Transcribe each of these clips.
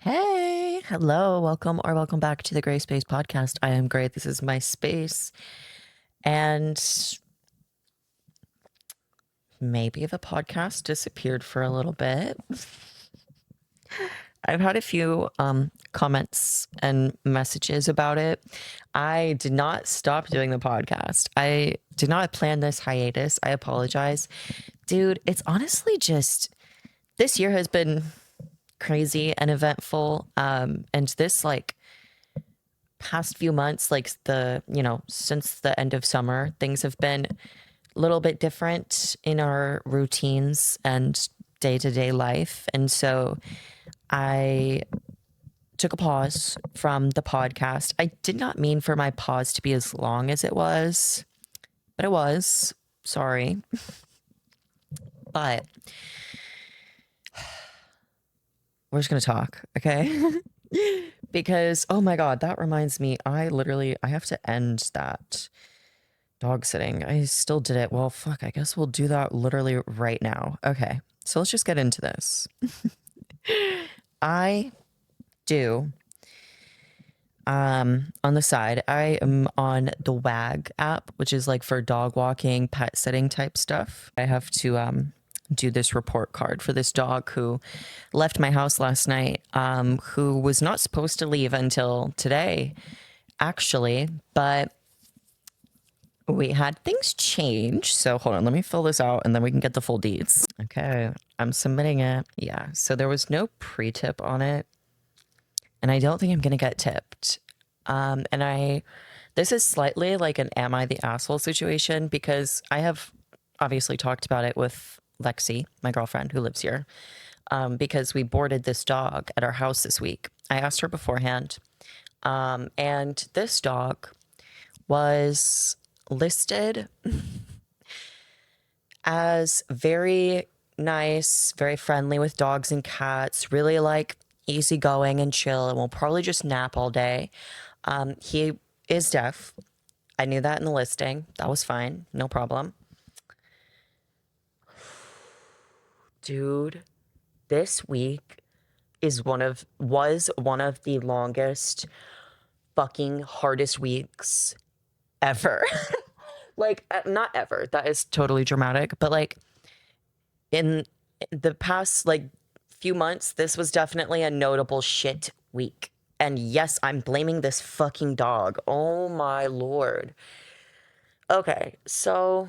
Hey, hello, welcome back to the GraySpace podcast. I am Gray. This is my space. And maybe the podcast disappeared for a little bit. I've had a few comments and messages about it. I did not stop doing the podcast. I did not plan this hiatus. I apologize. Dude, it's honestly just this year has been crazy and eventful. And this past few months, since the end of summer, things have been a little bit different in our routines and day-to-day life. And so I took a pause from the podcast. I did not mean for my pause to be as long as it was, but it was. Sorry. But we're just going to talk, okay? Because, oh my God, that reminds me, I have to end that dog sitting. I still did it. Well, fuck, I guess we'll do that literally right now. Okay, so let's just get into this. I do, on the side, I am on the WAG app, which is like for dog walking, pet sitting type stuff. I have to, do this report card for this dog who left my house last night, who was not supposed to leave until today, actually, but we had things change. So hold on, let me fill this out and then we can get the full deeds. Okay, I'm submitting it. Yeah, so there was no pre-tip on it, and I don't think I'm gonna get tipped. This is slightly like an am I the asshole situation, because I have obviously talked about it with Lexi, my girlfriend who lives here, because we boarded this dog at our house this week. I asked her beforehand, and this dog was listed as very nice, very friendly with dogs and cats, really like easygoing and chill, and will probably just nap all day. He is deaf. I knew that in the listing. That was fine. No problem. Dude, this week was one of the longest fucking hardest weeks ever. Not ever. That is totally dramatic, but like in the past few months, this was definitely a notable shit week. And yes, I'm blaming this fucking dog. Oh my lord. Okay, so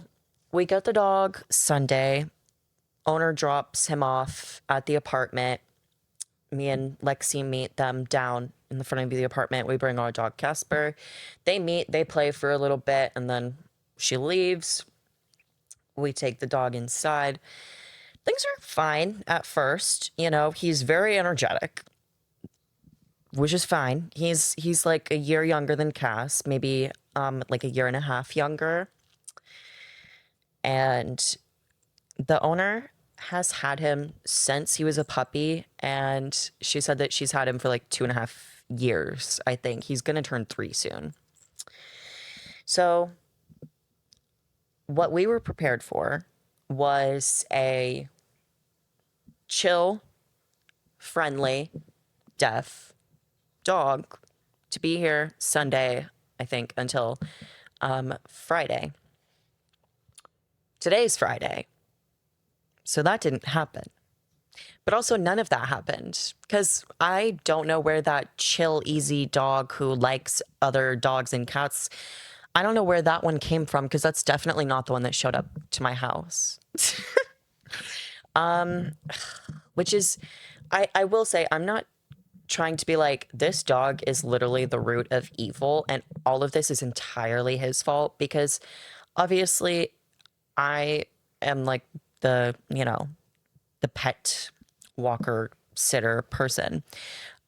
we got the dog Sunday. Owner drops him off at the apartment. Me and Lexi meet them down in the front of the apartment. We bring our dog Casper. They meet, they play for a little bit, and then she leaves. We take the dog inside. Things are fine at first. You know, he's very energetic, which is fine. He's like a year younger than Cass, maybe like a year and a half younger. And the owner has had him since he was a puppy, and she said that she's had him for like 2.5 years. I think he's gonna turn 3 soon. So what we were prepared for was a chill, friendly, deaf dog to be here Sunday, I think, until Friday. Today's Friday. So that didn't happen. But also none of that happened, because I don't know where that chill, easy dog who likes other dogs and cats, I don't know where that one came from, because that's definitely not the one that showed up to my house. Which is, I will say, I'm not trying to be like, this dog is literally the root of evil and all of this is entirely his fault, because obviously I am like the pet walker sitter person.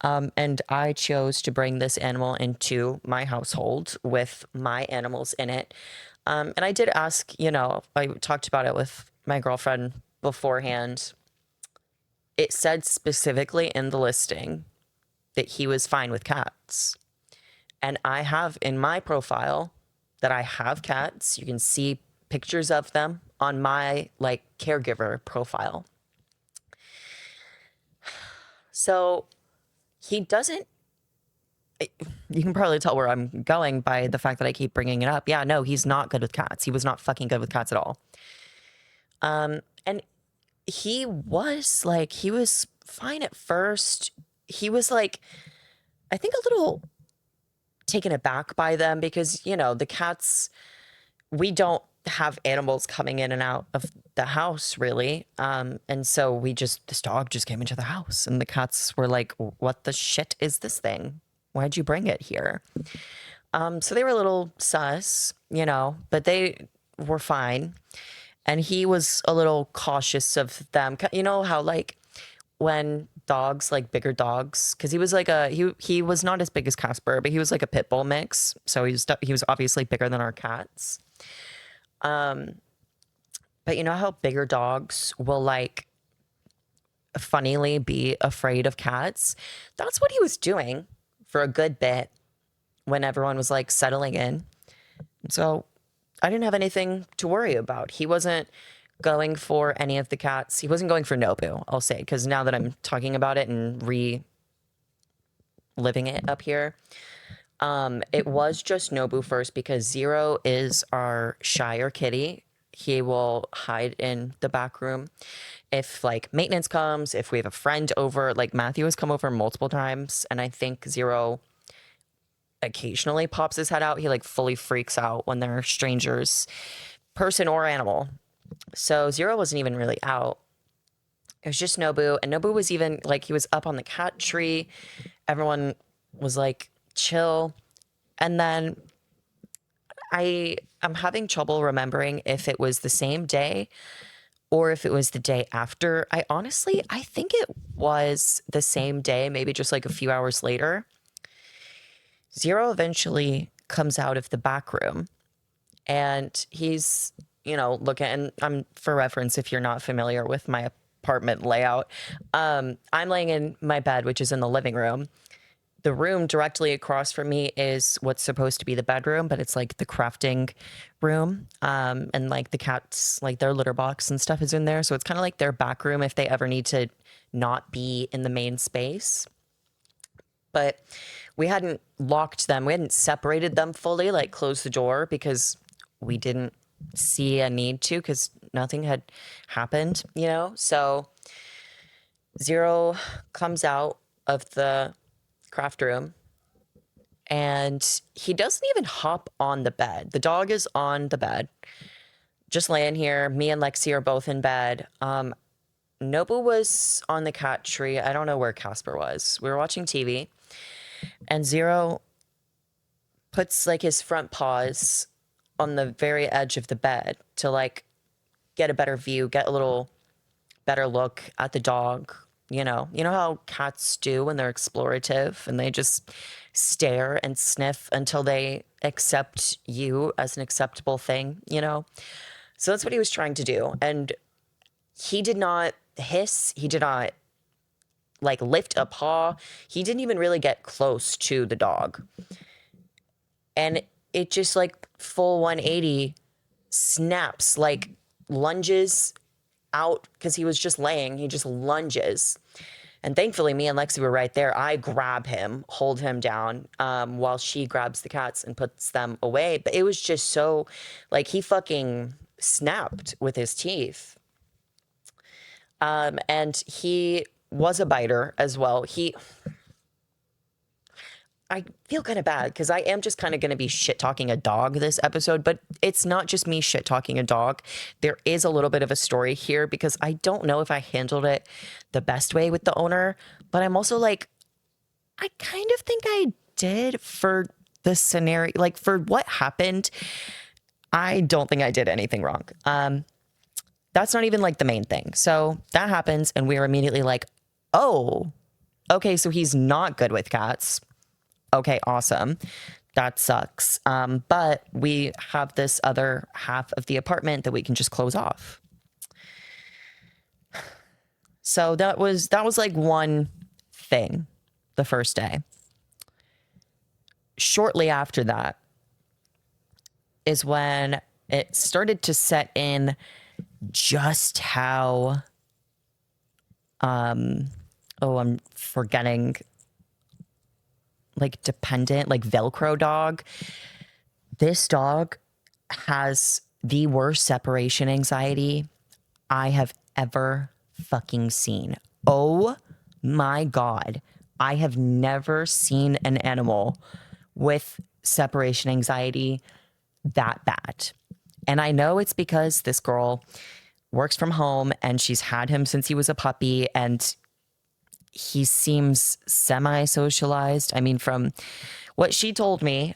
And I chose to bring this animal into my household with my animals in it. And I did ask, I talked about it with my girlfriend beforehand. It said specifically in the listing that he was fine with cats. And I have in my profile that I have cats. You can see pictures of them on my caregiver profile. So he doesn't, you can probably tell where I'm going by the fact that I keep bringing it up. Yeah, no, he's not good with cats. He was not fucking good with cats at all. And he was fine at first. He was like, I think a little taken aback by them because, you know, the cats, we don't have animals coming in and out of the house really. And so this dog just came into the house and the cats were like, what the shit is this thing? Why'd you bring it here? So they were a little sus, you know, but they were fine. And he was a little cautious of them. You know how like when dogs, like bigger dogs, because he was like he was not as big as Casper, but he was like a pit bull mix. So he was obviously bigger than our cats. But you know how bigger dogs will like funnily be afraid of cats? That's what he was doing for a good bit when everyone was like settling in. So I didn't have anything to worry about. He wasn't going for any of the cats. He wasn't going for Nobu, I'll say, because now that I'm talking about it and reliving it up here, it was just Nobu first because Zero is our shyer kitty. He will hide in the back room. If like maintenance comes, if we have a friend over, like Matthew has come over multiple times, and I think Zero occasionally pops his head out. He like fully freaks out when there are strangers, person or animal. So Zero wasn't even really out. It was just Nobu, and Nobu was even like he was up on the cat tree. Everyone was like chill. And then I'm having trouble remembering if it was the same day or if it was the day after. I think it was the same day, maybe just like a few hours later. Zero eventually comes out of the back room and he's, you know, looking, and I'm for reference, if you're not familiar with my apartment layout, I'm laying in my bed, which is in the living room. The room directly across from me is what's supposed to be the bedroom, but it's like the crafting room. And like the cats, like their litter box and stuff is in there. So it's kind of like their back room if they ever need to not be in the main space. But we hadn't locked them. We hadn't separated them fully, like closed the door because we didn't see a need to because nothing had happened, you know? So Zero comes out of the craft room and he doesn't even hop on the bed. The dog is on the bed, just laying here. Me and Lexi are both in bed. Nobu was on the cat tree. I don't know where Casper was. We were watching TV and Zero puts like his front paws on the very edge of the bed to like get a better view, get a little better look at the dog. You know how cats do when they're explorative and they just stare and sniff until they accept you as an acceptable thing, you know? So that's what he was trying to do. And he did not hiss. He did not like lift a paw. He didn't even really get close to the dog. And it just like full 180 snaps, like lunges out because he was just laying. He just lunges. And thankfully, me and Lexi were right there. I grab him, hold him down, while she grabs the cats and puts them away. But it was just so, like, he fucking snapped with his teeth. And he was a biter as well. I feel kind of bad because I am just kind of going to be shit talking a dog this episode, but it's not just me shit talking a dog. There is a little bit of a story here because I don't know if I handled it the best way with the owner, but I'm also like, I kind of think I did for the scenario, like for what happened. I don't think I did anything wrong. That's not even like the main thing. So that happens and we're immediately like, oh, okay, so he's not good with cats. Okay, awesome. That sucks. But we have this other half of the apartment that we can just close off. So that was like one thing the first day. Shortly after that is when it started to set in just how I'm forgetting like dependent, like Velcro dog. This dog has the worst separation anxiety I have ever fucking seen. Oh my God. I have never seen an animal with separation anxiety that bad. And I know it's because this girl works from home and she's had him since he was a puppy and he seems semi-socialized. I mean, from what she told me,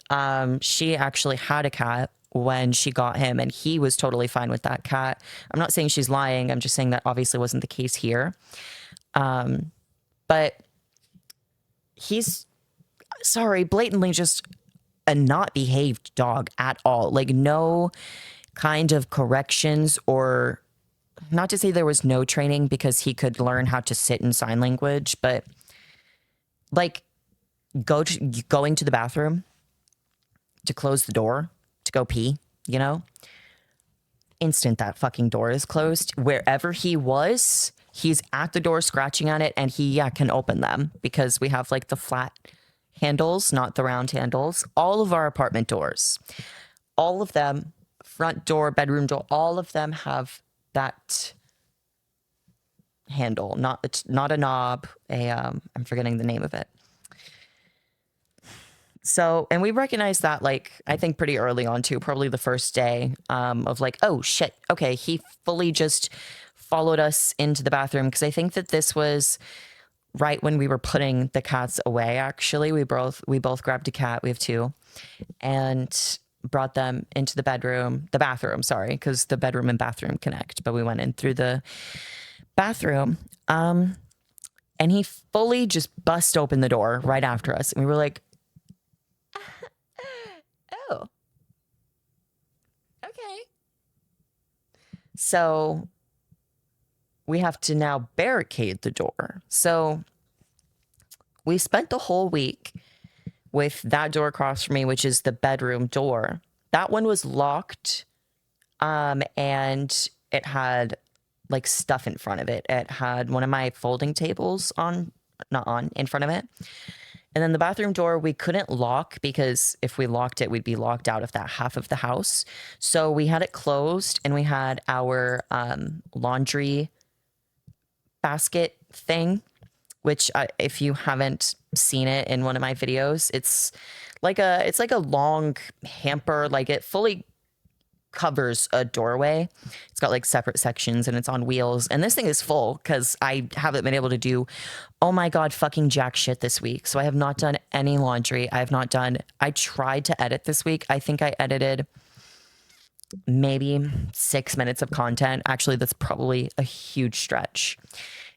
she actually had a cat when she got him and he was totally fine with that cat. I'm not saying she's lying. I'm just saying that obviously wasn't the case here. But he's, sorry, blatantly just a not behaved dog at all. Like no kind of corrections, or not to say there was no training because he could learn how to sit in sign language, but like going to the bathroom to close the door to go pee, you know, instant that fucking door is closed. Wherever he was, he's at the door scratching at it, and he can open them because we have like the flat handles, not the round handles. All of our apartment doors, all of them, front door, bedroom door, all of them have that handle, not a knob, I'm forgetting the name of it. So, and we recognized that, like, I think pretty early on too, probably the first day, of like, oh shit, okay, he fully just followed us into the bathroom. Because I think that this was right when we were putting the cats away. Actually, we both grabbed a cat. We have two, and brought them into the bathroom. Sorry, because the bedroom and bathroom connect. But we went in through the bathroom, and he fully just bust open the door right after us, and we were like, oh, okay. So we have to now barricade the door. So we spent the whole week with that door across from me, which is the bedroom door. That one was locked, and it had like stuff in front of it. It had one of my folding tables in front of it. And then the bathroom door, we couldn't lock because if we locked it, we'd be locked out of that half of the house. So we had it closed, and we had our laundry basket thing, which if you haven't seen it in one of my videos, it's like a long hamper. Like it fully covers a doorway. It's got like separate sections and it's on wheels. And this thing is full because I haven't been able to do, oh my God, fucking jack shit this week. So I have not done any laundry. I tried to edit this week. I think I edited maybe 6 minutes of content. Actually, that's probably a huge stretch.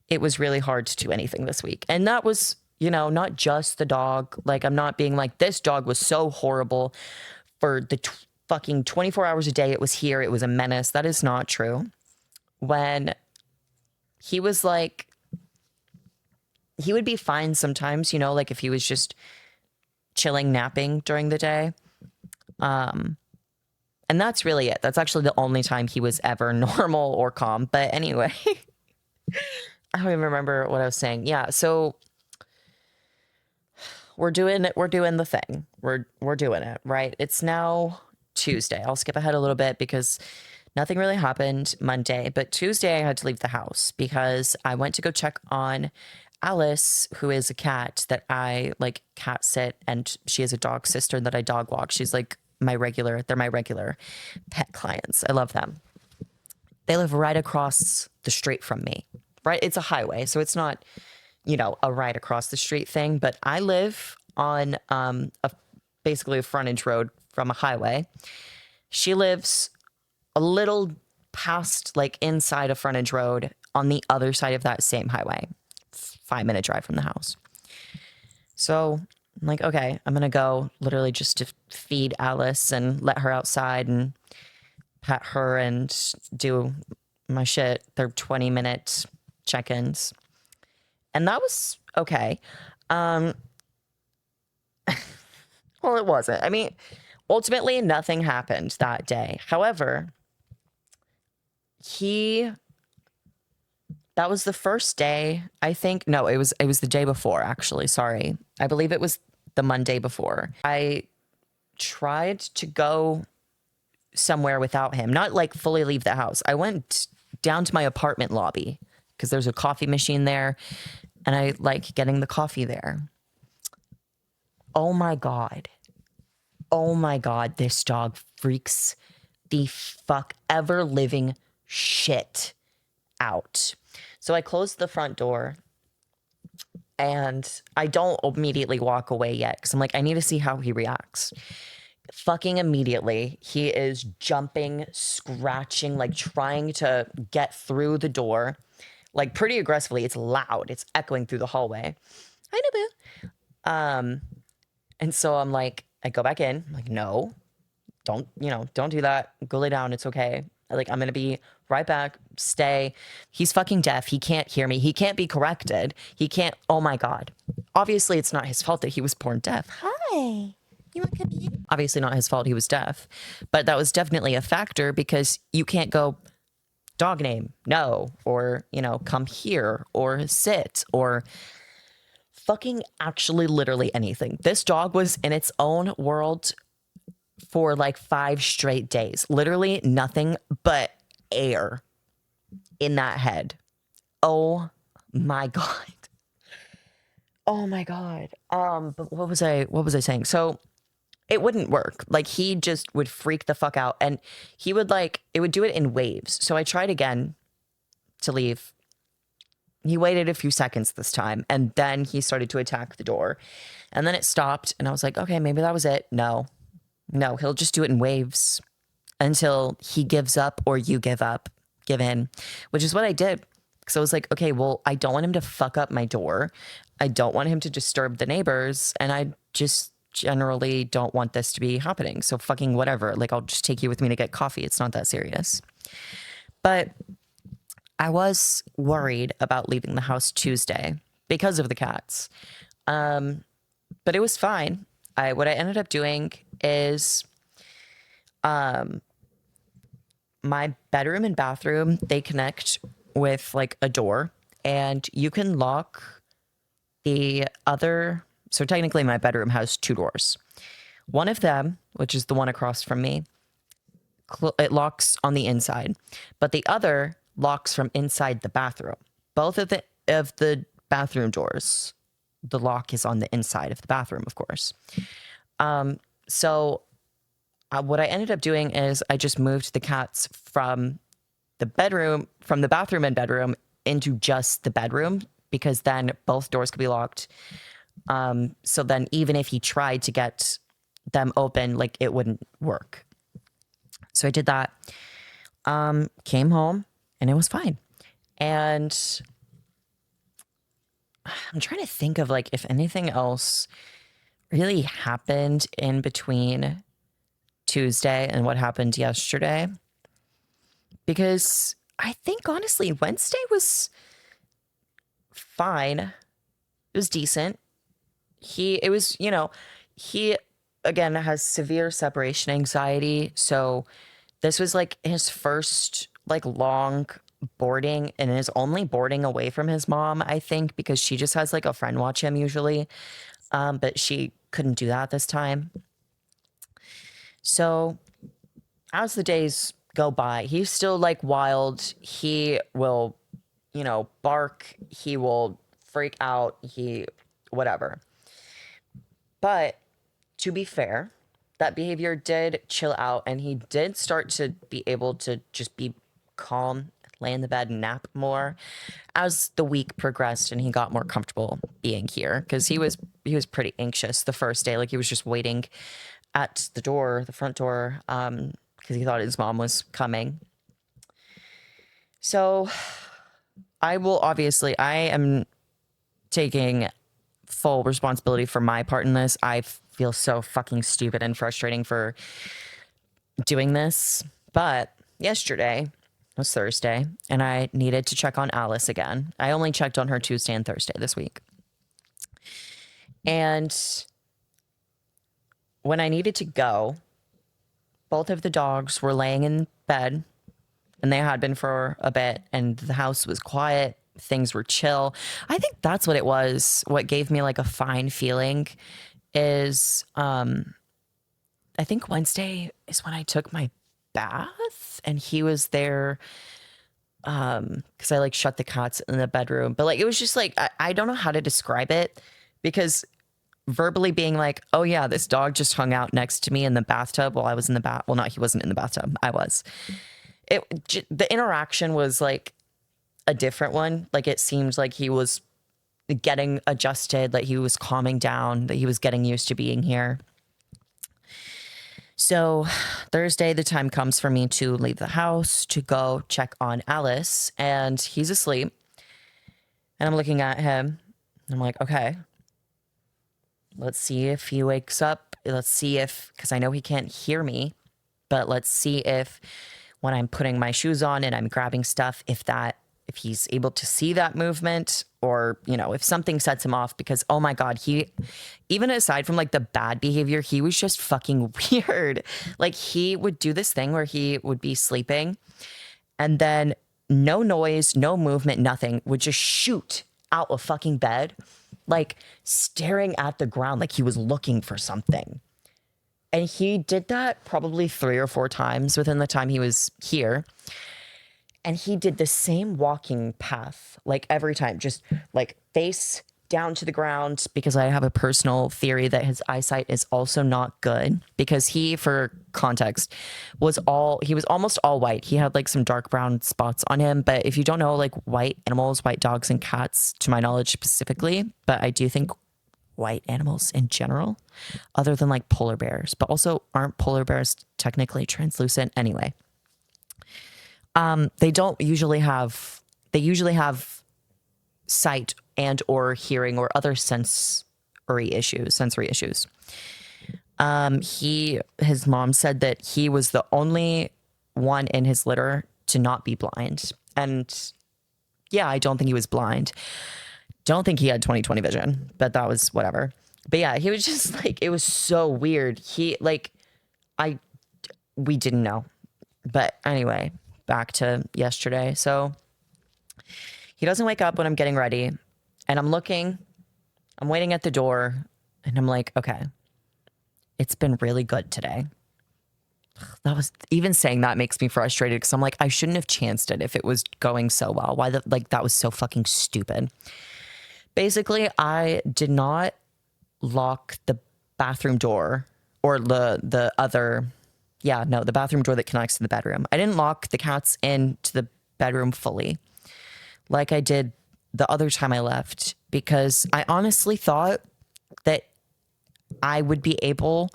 It was really hard to do anything this week. And that was, not just the dog. Like, I'm not being like, this dog was so horrible for the fucking 24 hours a day it was here. It was a menace. That is not true. When he was like, he would be fine sometimes, like if he was just chilling, napping during the day. And that's really it. That's actually the only time he was ever normal or calm. But anyway, I don't even remember what I was saying. Yeah. So we're doing it. We're doing the thing. We're doing it, right? It's now Tuesday. I'll skip ahead a little bit because nothing really happened Monday, but Tuesday I had to leave the house because I went to go check on Alice, who is a cat that I like cat sit, and she has a dog sister that I dog walk. She's like they're my regular pet clients. I love them. They live right across the street from me, right? It's a highway, so it's not, a right across the street thing, but I live on basically a frontage road from a highway. She lives a little past, like inside a frontage road on the other side of that same highway. 5-minute drive from the house. So I'm like, okay, I'm going to go literally just to feed Alice and let her outside and pet her and do my shit. They're 20-minute check-ins. And that was okay. Well, it wasn't. I mean, ultimately, nothing happened that day. However, that was the first day, I think. No, it was the day before, actually. Sorry. I believe it was the Monday before. I tried to go somewhere without him, not like fully leave the house. I went down to my apartment lobby because there's a coffee machine there and I like getting the coffee there. Oh my God. Oh my God. This dog freaks the fuck ever living shit out. So I closed the front door and I don't immediately walk away yet because I'm like, I need to see how he reacts. Fucking immediately, he is jumping, scratching, like trying to get through the door, like pretty aggressively. It's loud. It's echoing through the hallway. Hi, Naboo. And so I'm like, I go back in. I'm like, no, don't do that. Go lay down. It's okay. Like, I'm going to be right back. Stay. He's fucking deaf. He can't hear me. He can't be corrected. He can't. Oh my God. Obviously, it's not his fault that he was born deaf. Hi. You want to come in? Obviously not his fault he was deaf, but that was definitely a factor because you can't go dog name, no, or, come here or sit or fucking actually literally anything. This dog was in its own world for like 5 straight days. Literally nothing but air in that head. Oh my God. Oh my God. But what was I saying? So it wouldn't work. Like, he just would freak the fuck out and he would it would do it in waves. So I tried again to leave. He waited a few seconds this time and then he started to attack the door and then it stopped and I was like, okay, maybe that was it. No, he'll just do it in waves until he gives up or you give in, which is what I did. So I was like, okay, well, I don't want him to fuck up my door. I don't want him to disturb the neighbors. And I just generally don't want this to be happening. So fucking whatever. Like, I'll just take you with me to get coffee. It's not that serious. But I was worried about leaving the house Tuesday because of the cats. But it was fine. What I ended up doing is my bedroom and bathroom, they connect with like a door and you can lock the other. So technically my bedroom has 2 doors. One of them, which is the one across from me, it locks on the inside, but the other locks from inside the bathroom. Both of the bathroom doors, the lock is on the inside of the bathroom, of course. So what I ended up doing is I just moved the cats from the bathroom and bedroom into just the bedroom because then both doors could be locked. So then even if he tried to get them open, like, it wouldn't work. So I did that, came home and it was fine. And I'm trying to think of like if anything else really happened in between Tuesday and what happened yesterday, because I think honestly Wednesday was fine. It was decent. He again has severe separation anxiety, so this was like his first like long boarding and his only boarding away from his mom, I think, because she just has like a friend watch him usually, but she couldn't do that this time. So as the days go by, he's still like wild. He will, bark. He will freak out. Whatever. But to be fair, that behavior did chill out and he did start to be able to just be calm, lay in the bed and nap more as the week progressed and he got more comfortable being here, because he was pretty anxious the first day. Like, he was just waiting at the front door, because he thought his mom was coming. So I am taking full responsibility for my part in this. I feel so fucking stupid and frustrating for doing this. But yesterday was Thursday and I needed to check on Alice again. I only checked on her Tuesday and Thursday this week. And when I needed to go, both of the dogs were laying in bed, and they had been for a bit, and the house was quiet. Things were chill. I think that's what it was. What gave me like a fine feeling is I think Wednesday is when I took my bath and he was there because I like shut the cats in the bedroom. But like it was just like I don't know how to describe it because verbally being like, oh yeah, this dog just hung out next to me in the bathtub while I was in the bath. Well, not he wasn't in the bathtub. I was. The interaction was like a different one. Like it seemed like he was getting adjusted, like he was calming down, that he was getting used to being here. So Thursday, the time comes for me to leave the house to go check on Alice, and he's asleep. And I'm looking at him. I'm like, okay, let's see if he wakes up. Let's see if, because I know he can't hear me, but let's see if when I'm putting my shoes on and I'm grabbing stuff, if he's able to see that movement, or, you know, if something sets him off, because, oh my God, even aside from like the bad behavior, he was just fucking weird. Like he would do this thing where he would be sleeping and then no noise, no movement, nothing, would just shoot out of fucking bed, like staring at the ground, like he was looking for something. And he did that probably 3 or 4 times within the time he was here. And he did the same walking path, like every time, just like face down to the ground, because I have a personal theory that his eyesight is also not good, because he, for context, he was almost all white. He had like some dark brown spots on him. But if you don't know, like white animals, white dogs and cats, to my knowledge specifically, but I do think white animals in general, other than like polar bears, but also aren't polar bears technically translucent anyway? They usually have sight and or hearing or other sensory issues. His mom said that he was the only one in his litter to not be blind. And yeah, I don't think he was blind. Don't think he had 20/20 vision, but that was whatever. But yeah, he was just like, it was so weird. We didn't know. But anyway, back to yesterday. So he doesn't wake up when I'm getting ready, and I'm waiting at the door, and I'm like, okay, it's been really good today. Even saying that makes me frustrated, because I'm like, I shouldn't have chanced it if it was going so well. That was so fucking stupid. Basically, I did not lock the bathroom door, or the bathroom door that connects to the bedroom. I didn't lock the cats into the bedroom fully like I did the other time I left, because I honestly thought that I would be able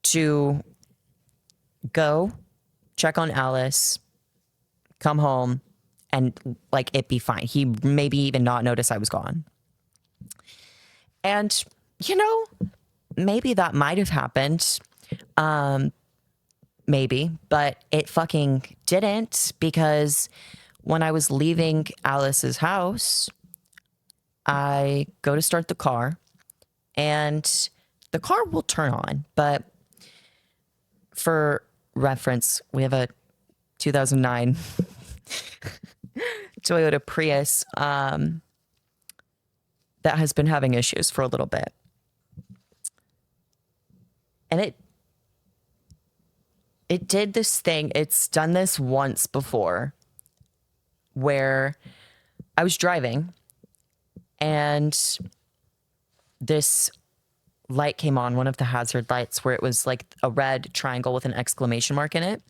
to go check on Alice, come home, and like it be fine. He maybe even not notice I was gone. And, you know, maybe that might have happened. Maybe, but it fucking didn't, because when I was leaving Alice's house, I go to start the car and the car will turn on. But for reference, we have a 2009 Toyota Prius that has been having issues for a little bit. And it did this thing. It's done this once before, where I was driving and this light came on, one of the hazard lights, where it was like a red triangle with an exclamation mark in it.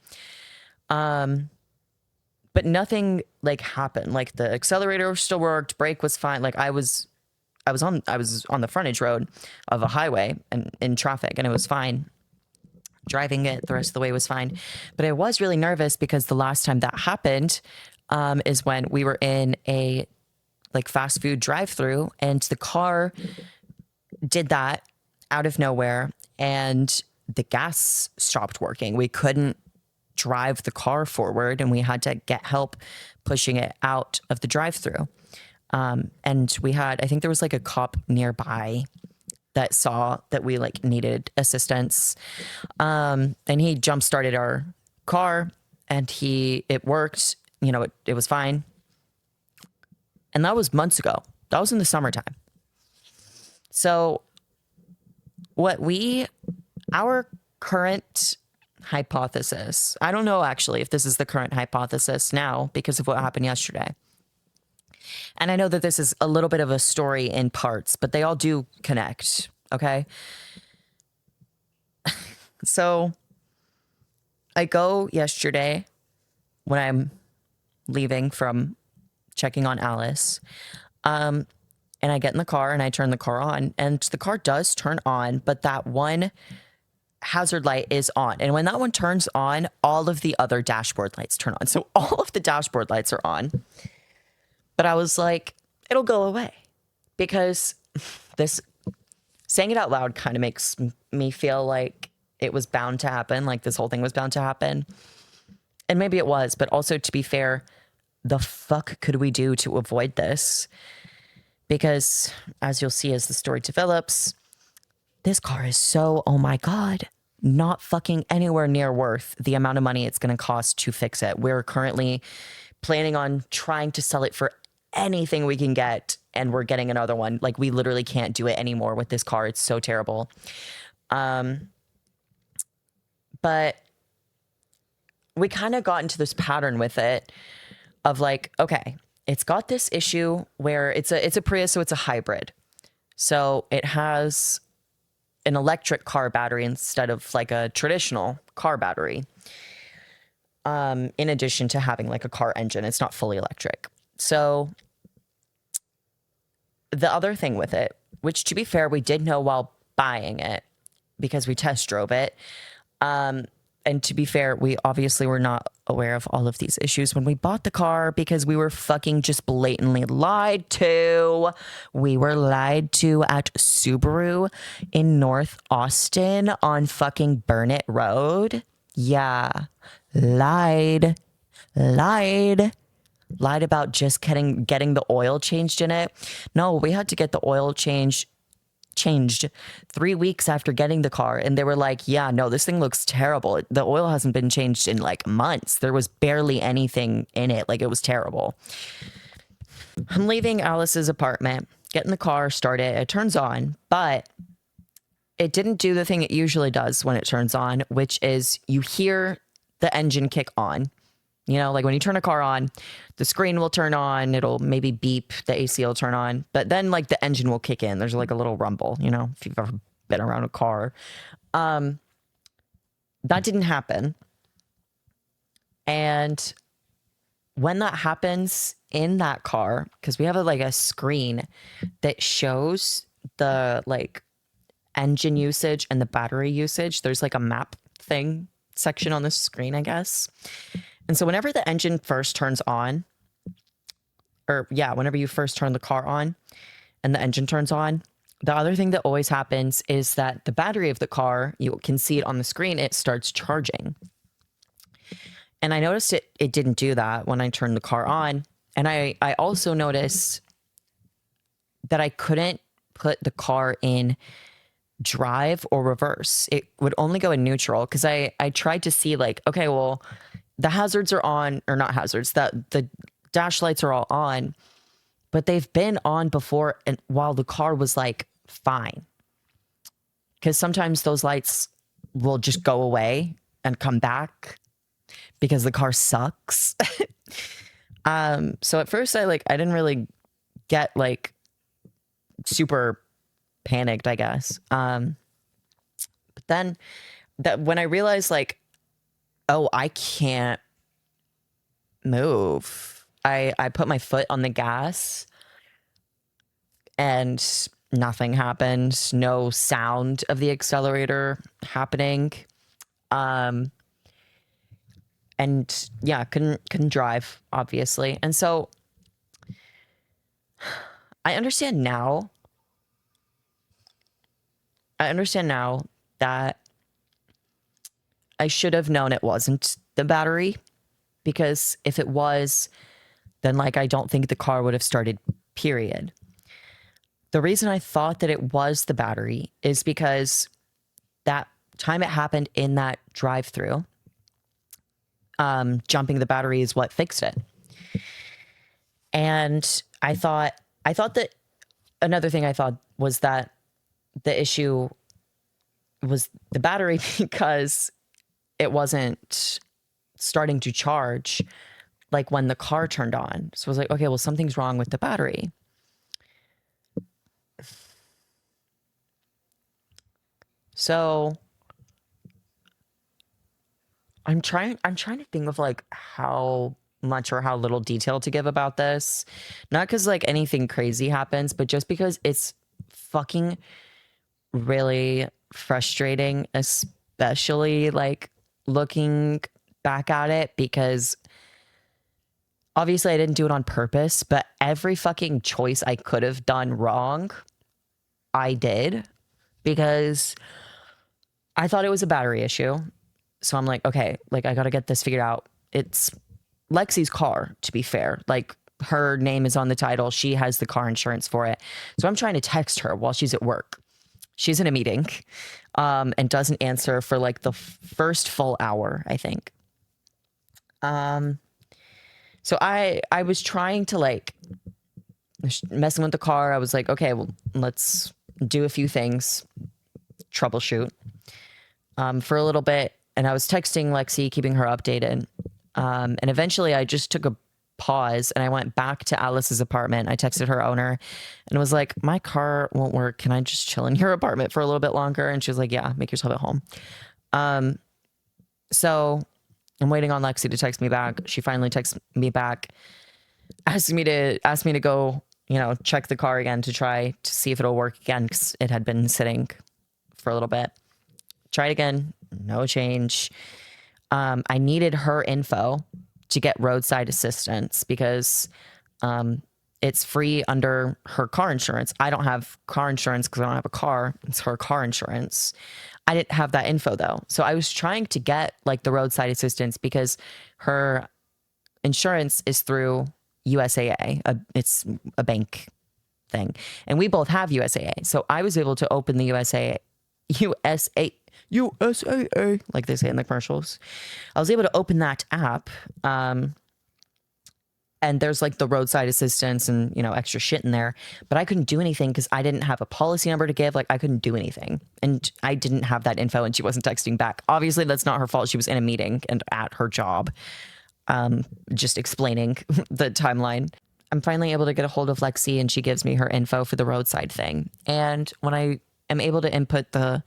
But nothing like happened. Like the accelerator still worked, brake was fine. Like I was on the frontage road of a highway and in traffic, and it was fine. Driving it the rest of the way was fine. But I was really nervous, because the last time that happened is when we were in a like fast food drive-through, and the car did that out of nowhere, and the gas stopped working. We couldn't drive the car forward, and we had to get help pushing it out of the drive-through. And I think there was like a cop nearby that saw that we like needed assistance. And he jump started our car, and it worked, you know, it was fine. And that was months ago. That was in the summertime. So Our current hypothesis, I don't know actually if this is the current hypothesis now because of what happened yesterday. And I know that this is a little bit of a story in parts, but they all do connect. Okay. So I go yesterday when I'm leaving from checking on Alice. And I get in the car and I turn the car on, and the car does turn on, but that one hazard light is on. And when that one turns on, all of the other dashboard lights turn on. So all of the dashboard lights are on. But I was like, it'll go away, because this, saying it out loud kind of makes me feel like it was bound to happen. Like this whole thing was bound to happen. And maybe it was, but also, to be fair, the fuck could we do to avoid this? Because as you'll see as the story develops, this car is so, oh my God, not fucking anywhere near worth the amount of money it's going to cost to fix it. We're currently planning on trying to sell it for anything we can get, and we're getting another one. Like, we literally can't do it anymore with this car. It's so terrible. But we kind of got into this pattern with it of like, okay, it's got this issue where it's a Prius, so it's a hybrid. So it has an electric car battery instead of like a traditional car battery. In addition to having like a car engine, it's not fully electric. So the other thing with it, which to be fair, we did know while buying it because we test drove it. And to be fair, we obviously were not aware of all of these issues when we bought the car, because we were fucking just blatantly lied to. We were lied to at Subaru in North Austin on fucking Burnett Road. Yeah. Lied about just getting the oil changed in it. No, we had to get the oil changed 3 weeks after getting the car, and they were like, yeah, no, this thing looks terrible. The oil hasn't been changed in like months. There was barely anything in it. Like, it was terrible. I'm leaving Alice's apartment, get in the car, start it. It turns on, but it didn't do the thing it usually does when it turns on, which is you hear the engine kick on. You know, like when you turn a car on, the screen will turn on. It'll maybe beep. The AC will turn on. But then like the engine will kick in. There's like a little rumble, you know, if you've ever been around a car. That didn't happen. And when that happens in that car, because we have a screen that shows the like engine usage and the battery usage. There's like a map thing section on the screen, I guess. And so whenever the engine first turns on, whenever you first turn the car on and the engine turns on, the other thing that always happens is that the battery of the car, you can see it on the screen, it starts charging. And I noticed it didn't do that when I turned the car on. And I also noticed that I couldn't put the car in drive or reverse. It would only go in neutral, because I tried to see like, okay, well, the hazards are on, or not hazards, that the dash lights are all on, but they've been on before, and while the car was like fine. Because sometimes those lights will just go away and come back because the car sucks. So at first I didn't really get like super panicked, I guess. But then when I realized like, oh, I can't move, I put my foot on the gas and nothing happened. No sound of the accelerator happening. And yeah, couldn't drive, obviously. And so I understand now that I should have known it wasn't the battery, because if it was, then like I don't think the car would have started, period. The reason I thought that it was the battery is because that time it happened in that drive-through, jumping the battery is what fixed it. And I thought that another thing I thought was that the issue was the battery because it wasn't starting to charge like when the car turned on. So I was like, okay, well, something's wrong with the battery. So I'm trying to think of like how much or how little detail to give about this. Not because like anything crazy happens, but just because it's fucking really frustrating, especially like looking back at it, because obviously I didn't do it on purpose, but every fucking choice I could have done wrong, I did, because I thought it was a battery issue. So I'm like, okay, like I got to get this figured out. It's Lexi's car, to be fair. Like her name is on the title. She has the car insurance for it. So I'm trying to text her while she's at work. She's in a meeting and doesn't answer for like the first full hour, I think. So I was trying to like messing with the car. I was like, okay, well, let's do a few things, troubleshoot for a little bit. And I was texting Lexi, keeping her updated. And eventually I just took a pause and I went back to Alice's apartment. I texted her owner and was like, my car won't work. Can I just chill in your apartment for a little bit longer? And she was like, yeah, make yourself at home. So I'm waiting on Lexi to text me back. She finally texts me back, asking me to go, you know, check the car again to try to see if it'll work again, because it had been sitting for a little bit. Tried again, no change. I needed her info to get roadside assistance because it's free under her car insurance. I don't have car insurance because I don't have a car. It's her car insurance. I didn't have that info though. So I was trying to get like the roadside assistance because her insurance is through USAA. It's a bank thing. And we both have USAA. So I was able to open the USAA, like they say in the commercials. I was able to open that app. And there's like the roadside assistance and, you know, extra shit in there. But I couldn't do anything because I didn't have a policy number to give. Like I couldn't do anything. And I didn't have that info and she wasn't texting back. Obviously, that's not her fault. She was in a meeting and at her job, just explaining the timeline. I'm finally able to get a hold of Lexi and she gives me her info for the roadside thing. And when I am able to input the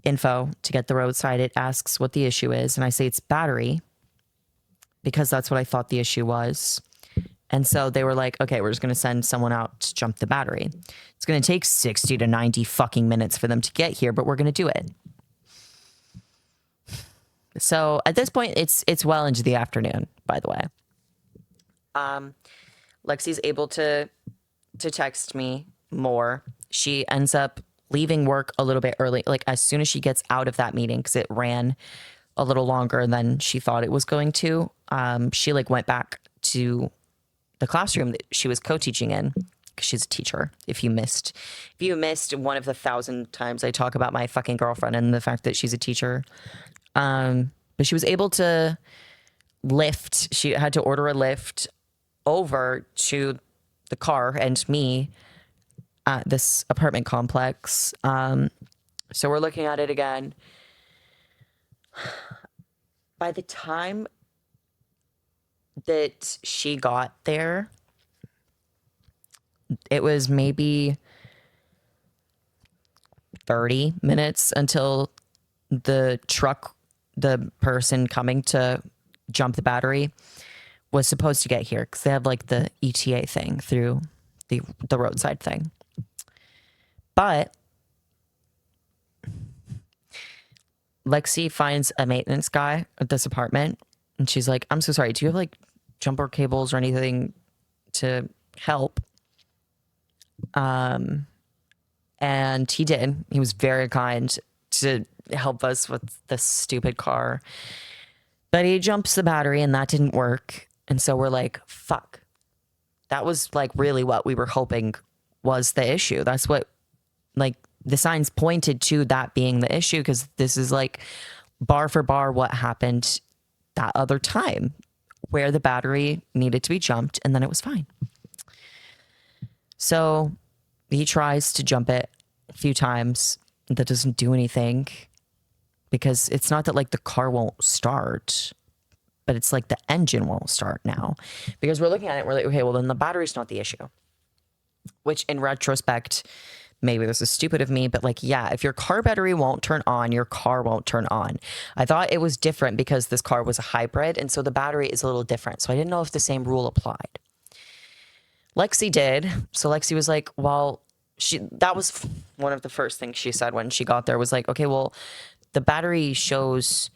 info to get the roadside, it asks what the issue is. And I say it's battery, because that's what I thought the issue was. And so they were like, okay, we're just going to send someone out to jump the battery. It's going to take 60 to 90 fucking minutes for them to get here, but we're going to do it. So at this point, it's well into the afternoon, by the way. Lexi's able to text me more. She ends up leaving work a little bit early, like as soon as she gets out of that meeting, because it ran a little longer than she thought it was going to. She like went back to the classroom that she was co-teaching in, because she's a teacher. If you missed one of the 1,000 times I talk about my fucking girlfriend and the fact that she's a teacher. But she was able to lift. She had to order a lift over to the car and me at this apartment complex. So we're looking at it again. By the time that she got there, it was maybe 30 minutes until the person coming to jump the battery was supposed to get here, because they have like the ETA thing through the roadside thing. But Lexi finds a maintenance guy at this apartment and she's like, I'm so sorry, do you have like jumper cables or anything to help? And he did. He was very kind to help us with this stupid car. But he jumps the battery and that didn't work. And so we're like, fuck. That was like really what we were hoping was the issue. That's what, like, the signs pointed to that being the issue, because this is like bar for bar what happened that other time where the battery needed to be jumped and then it was fine. So he tries to jump it a few times. that doesn't do anything, because it's not that like the car won't start, but it's like the engine won't start now. Because we're looking at it, we're like, okay, well then the battery's not the issue. Which in retrospect, maybe this is stupid of me, but like, yeah, if your car battery won't turn on, your car won't turn on. I thought it was different because this car was a hybrid, and so the battery is a little different. So I didn't know if the same rule applied. Lexi did. So Lexi was like, well, that was one of the first things she said when she got there, was like, okay, well, the battery shows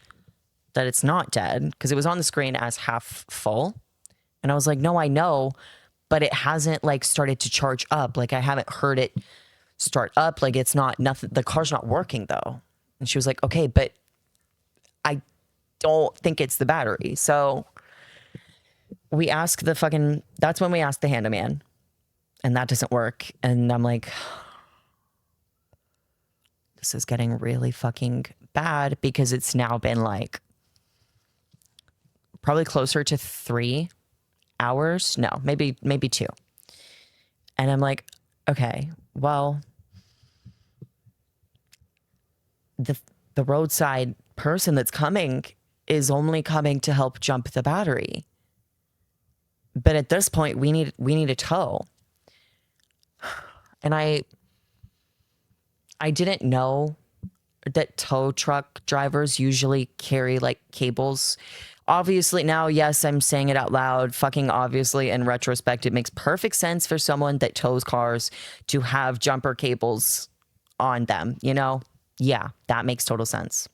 that it's not dead, because it was on the screen as half full. And I was like, no, I know, but it hasn't like started to charge up. Like I haven't heard it start up. Like it's not nothing. The car's not working though. And she was like, okay, but I don't think it's the battery. So we ask that's when we ask the handyman, and that doesn't work. And I'm like, this is getting really fucking bad, because it's now been like probably closer to 3 hours. No, maybe 2. And I'm like, okay, well, the roadside person that's coming is only coming to help jump the battery. But at this point, we need a tow. And I didn't know that tow truck drivers usually carry like cables. Obviously now, yes, I'm saying it out loud, fucking obviously, in retrospect, it makes perfect sense for someone that tows cars to have jumper cables on them, you know? Yeah, that makes total sense.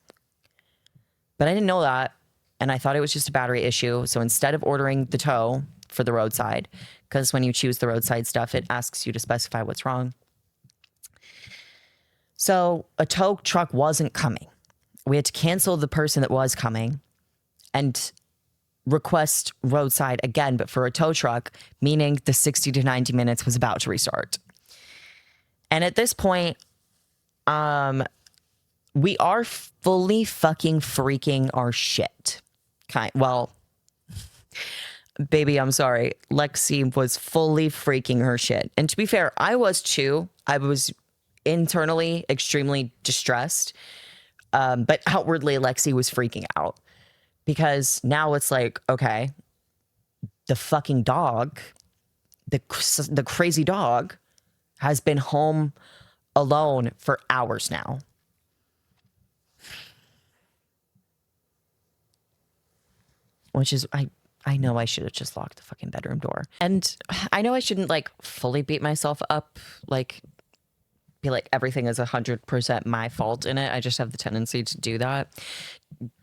But I didn't know that, and I thought it was just a battery issue. So instead of ordering the tow for the roadside, because when you choose the roadside stuff, it asks you to specify what's wrong. So a tow truck wasn't coming. We had to cancel the person that was coming and request roadside again, but for a tow truck, meaning the 60 to 90 minutes was about to restart. And at this point, we are fully fucking freaking our shit. Well, baby, I'm sorry. Lexi was fully freaking her shit. And to be fair, I was too. I was internally extremely distressed. But outwardly, Lexi was freaking out, because now it's like, okay, the fucking dog, the crazy dog has been home alone for hours now. Which is, I know I should have just locked the fucking bedroom door. And I know I shouldn't like fully beat myself up, like be like everything is 100% my fault in it. I just have the tendency to do that.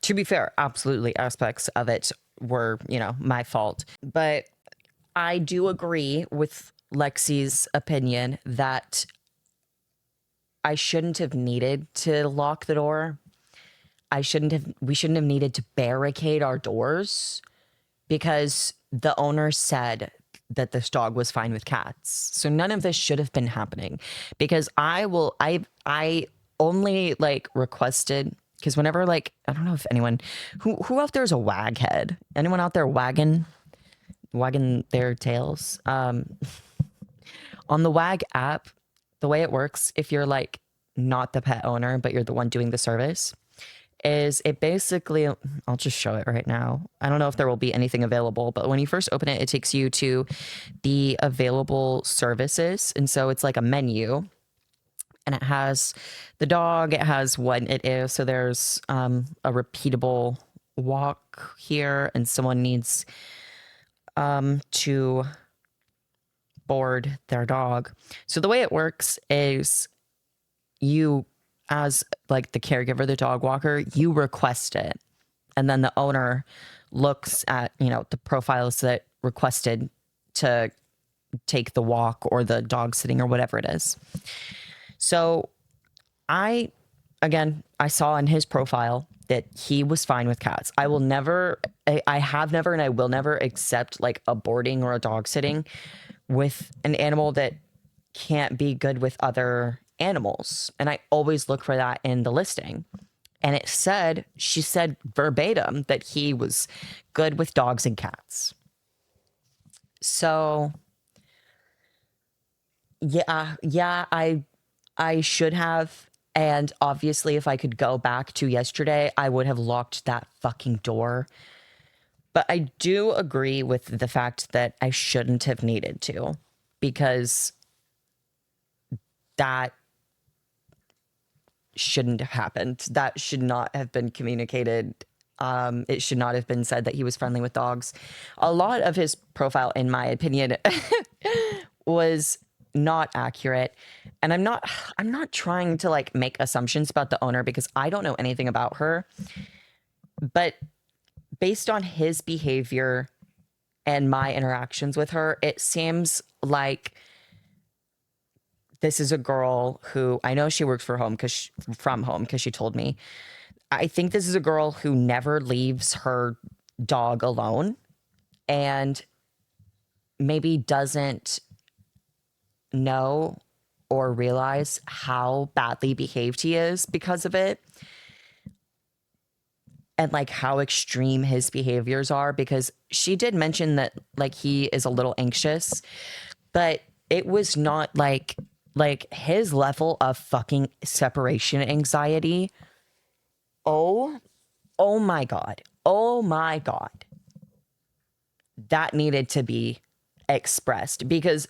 To be fair, absolutely aspects of it were, you know, my fault. But I do agree with Lexi's opinion that I shouldn't have needed to lock the door. We shouldn't have needed to barricade our doors, because the owner said that this dog was fine with cats. So none of this should have been happening, because I only like requested, because whenever like, I don't know if anyone who out there is a wag head, anyone out there wagging their tails, on the wag app, the way it works, if you're like not the pet owner, but you're the one doing the service, is it basically, I'll just show it right now. I don't know if there will be anything available, but when you first open it, it takes you to the available services. And so it's like a menu, and it has the dog, it has what it is. So there's a repeatable walk here, and someone needs to board their dog. So the way it works is, you, as like the caregiver, the dog walker, you request it. And then the owner looks at, you know, the profiles that requested to take the walk or the dog sitting or whatever it is. So I saw in his profile that he was fine with cats. I have never, and I will never accept like a boarding or a dog sitting with an animal that can't be good with other animals. And I always look for that in the listing. And she said verbatim that he was good with dogs and cats. So yeah, I should have And obviously, if I could go back to yesterday, I would have locked that fucking door. But I do agree with the fact that I shouldn't have needed to, because that shouldn't have happened. That should not have been communicated. It should not have been said that he was friendly with dogs. A lot of his profile, in my opinion, was not accurate. And I'm not trying to like make assumptions about the owner because I don't know anything about her. But based on his behavior and my interactions with her, it seems like this is a girl who, I know she works from home because she told me. I think this is a girl who never leaves her dog alone and maybe doesn't know or realize how badly behaved he is because of it, and like how extreme his behaviors are, because she did mention that like he is a little anxious, but it was not like his level of fucking separation anxiety. Oh my God. Oh my God. That needed to be expressed because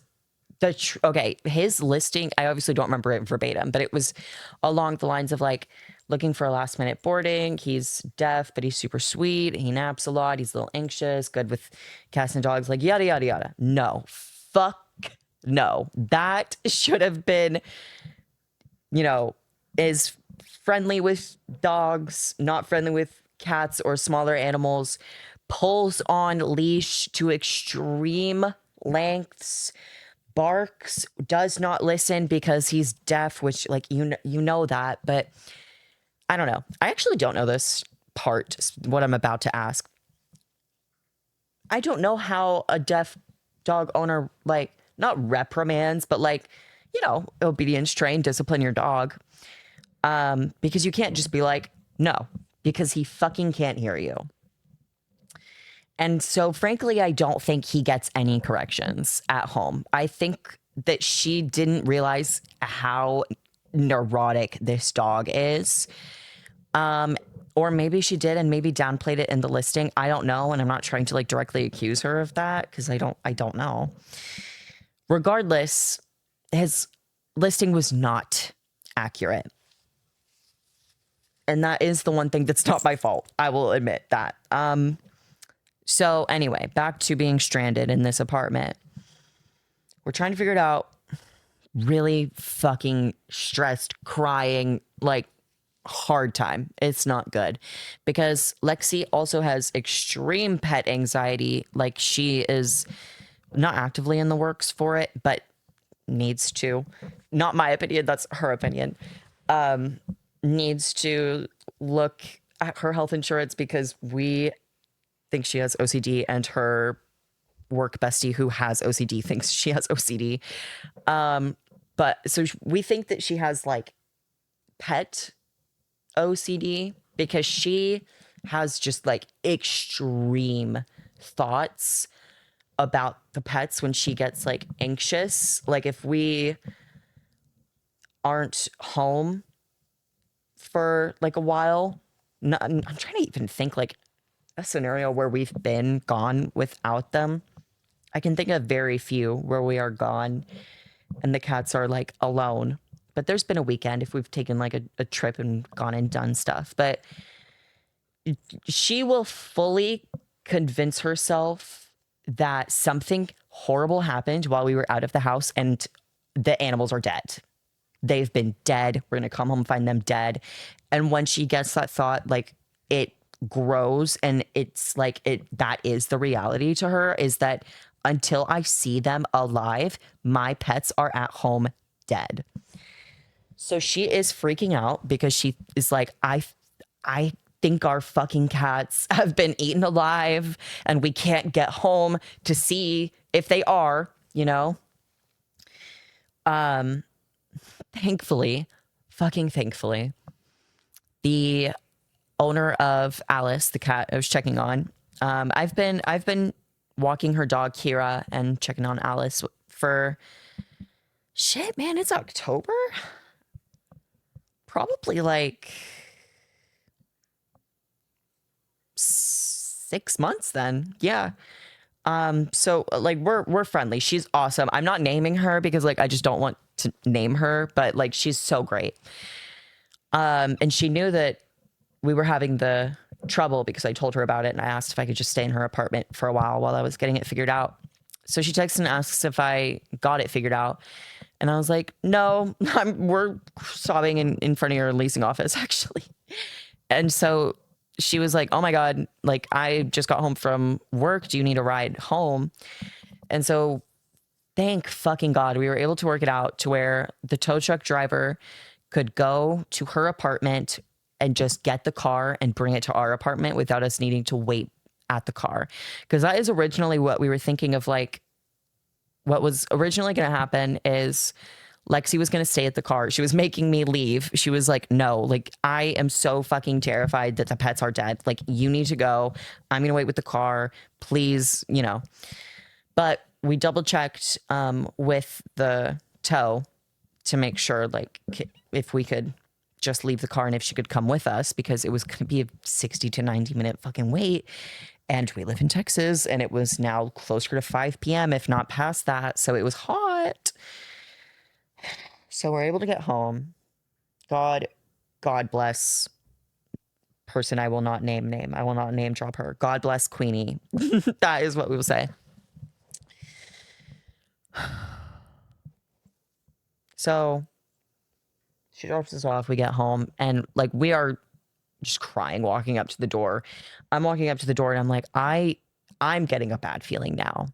his listing, I obviously don't remember it verbatim, but it was along the lines of like looking for a last minute boarding. He's deaf, but he's super sweet. He naps a lot. He's a little anxious, good with cats and dogs, like yada, yada, yada. No, fuck no. That should have been, is friendly with dogs, not friendly with cats or smaller animals, pulls on leash to extreme lengths, barks, does not listen because he's deaf, which like you know that, but I don't know. I actually don't know this part, what I'm about to ask. I don't know how a deaf dog owner like not reprimands, but like, obedience train, discipline your dog. Because you can't just be like, no, because he fucking can't hear you. And so, frankly, I don't think he gets any corrections at home. I think that she didn't realize how neurotic this dog is. Or maybe she did and maybe downplayed it in the listing. I don't know. And I'm not trying to like directly accuse her of that because I don't know. Regardless, his listing was not accurate. And that is the one thing that's not my fault. I will admit that. So anyway, back to being stranded in this apartment. We're trying to figure it out. Really fucking stressed, crying, like hard time. It's not good because Lexi also has extreme pet anxiety. Like she is not actively in the works for it, but needs to. Not my opinion. That's her opinion. Needs to look at her health insurance because we think she has OCD and her work bestie who has OCD thinks she has OCD. But so we think that she has like pet OCD because she has just like extreme thoughts about the pets when she gets like anxious. Like if we aren't home for like a while, I'm trying to even think like a scenario where we've been gone without them. I can think of very few where we are gone and the cats are like alone. But there's been a weekend if we've taken like a trip and gone and done stuff. But she will fully convince herself that something horrible happened while we were out of the house and the animals are dead. They've been dead. We're going to come home and find them dead. And when she gets that thought, like it grows and it's like that is the reality to her, is that until I see them alive, my pets are at home dead. So she is freaking out because she is like, I think our fucking cats have been eaten alive and we can't get home to see if they are, Thankfully, fucking thankfully, the owner of Alice, the cat I was checking on, I've been walking her dog Kira and checking on Alice for shit, man, it's October? probably like 6 months then. Yeah. So like we're friendly. She's awesome. I'm not naming her because like I just don't want to name her, but like she's so great. And she knew that we were having the trouble because I told her about it and I asked if I could just stay in her apartment for a while I was getting it figured out. So she texts and asks if I got it figured out. And I was like, no, we're sobbing in front of your leasing office, actually. And so she was like, oh my God, like I just got home from work. Do you need a ride home? And so thank fucking God we were able to work it out to where the tow truck driver could go to her apartment and just get the car and bring it to our apartment without us needing to wait at the car. Because that is originally what we were thinking of. Like, what was originally going to happen is Lexi was going to stay at the car. She was making me leave. She was like, no, like, I am so fucking terrified that the pets are dead. Like, you need to go. I'm going to wait with the car. Please, you know. But we double checked with the tow to make sure, like, if we could just leave the car and if she could come with us, because it was going to be a 60 to 90 minute fucking wait. And we live in Texas and it was now closer to 5 p.m., if not past that. So it was hot. So we're able to get home. God bless person I will not name. I will not name drop her. God bless Queenie. That is what we will say. So she drops us off. We get home and like we are just crying walking up to the door. I'm walking up to the door and I'm like, I'm getting a bad feeling now.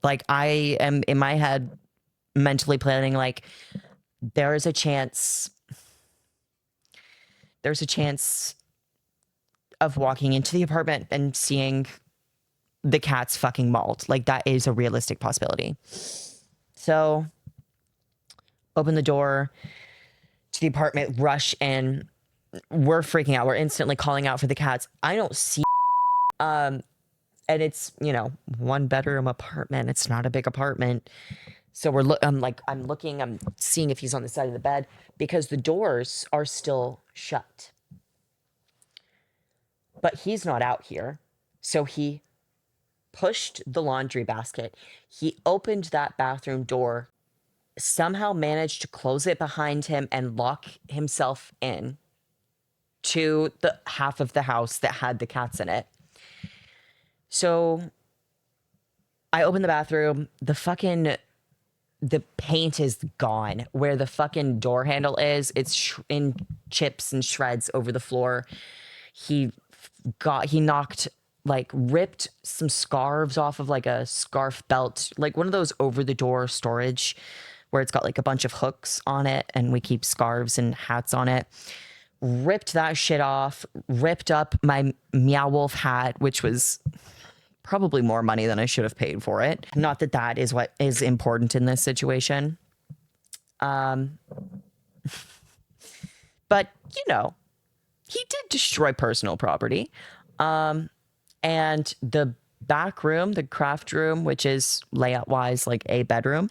Like I am in my head mentally planning like there's a chance of walking into the apartment and seeing the cat's fucking mauled. Like that is a realistic possibility. So open the door to the apartment, rush in. We're freaking out. We're instantly calling out for the cats. I don't see and it's, you know, 1-bedroom apartment. It's not a big apartment. So I'm seeing if he's on the side of the bed because the doors are still shut. But he's not out here. So he pushed the laundry basket. He opened that bathroom door, somehow managed to close it behind him and lock himself in to the half of the house that had the cats in it. So I open the bathroom, the paint is gone where the fucking door handle is. It's in chips and shreds over the floor. He knocked, like ripped some scarves off of like a scarf belt, like one of those over the door storage where it's got like a bunch of hooks on it and we keep scarves and hats on it. Ripped that shit off, ripped up my Meow Wolf hat, which was probably more money than I should have paid for it. Not that that is what is important in this situation. But, you know, he did destroy personal property. And the back room, the craft room, which is layout-wise like a bedroom,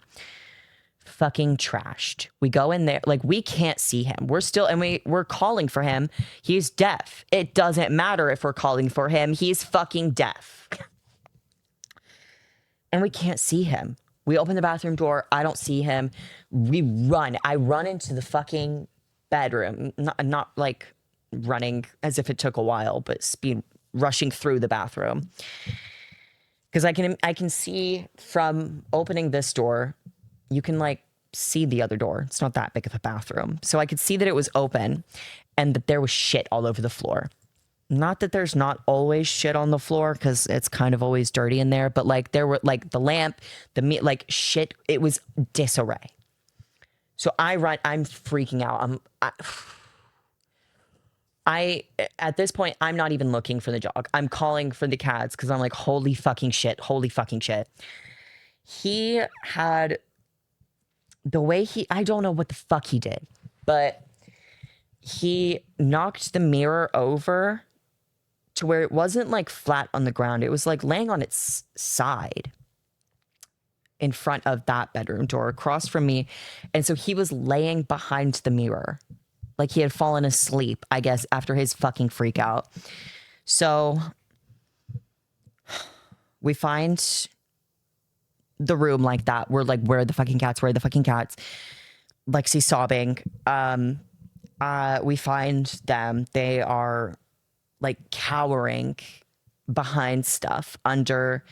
fucking trashed. We go in there, like we can't see him. We're calling for him. He's deaf. It doesn't matter if we're calling for him. He's fucking deaf. And we can't see him. We open the bathroom door. I don't see him. I run into the fucking bedroom. Not like running as if it took a while, but rushing through the bathroom. Because I can see from opening this door, you can like see the other door. It's not that big of a bathroom. So I could see that it was open and that there was shit all over the floor. Not that there's not always shit on the floor because it's kind of always dirty in there, but like there were like the lamp, the meat, like shit. It was disarray. So I'm freaking out. At this point, I'm not even looking for the dog. I'm calling for the cats because I'm like, holy fucking shit. He had I don't know what the fuck he did, but he knocked the mirror over to where it wasn't like flat on the ground. It was like laying on its side in front of that bedroom door across from me. And so he was laying behind the mirror Like he had fallen asleep, I guess, after his fucking freak out. So we find the room like that. We're like, where are the fucking cats? Where are the fucking cats? Lexi's sobbing. We find them. They are like cowering behind stuff under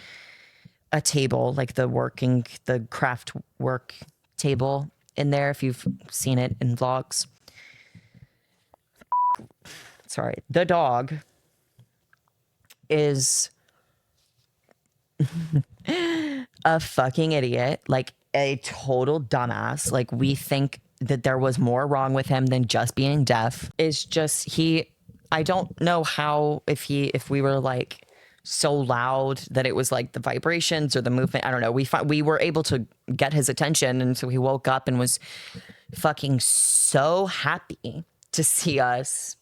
a table, like the craft work table in there, if you've seen it in vlogs. Sorry. The dog is a fucking idiot, like a total dumbass. Like we think that there was more wrong with him than just being deaf. Is just I don't know how, if we were like so loud that it was like the vibrations or the movement. I don't know. We were able to get his attention, and so he woke up and was fucking so happy to see us.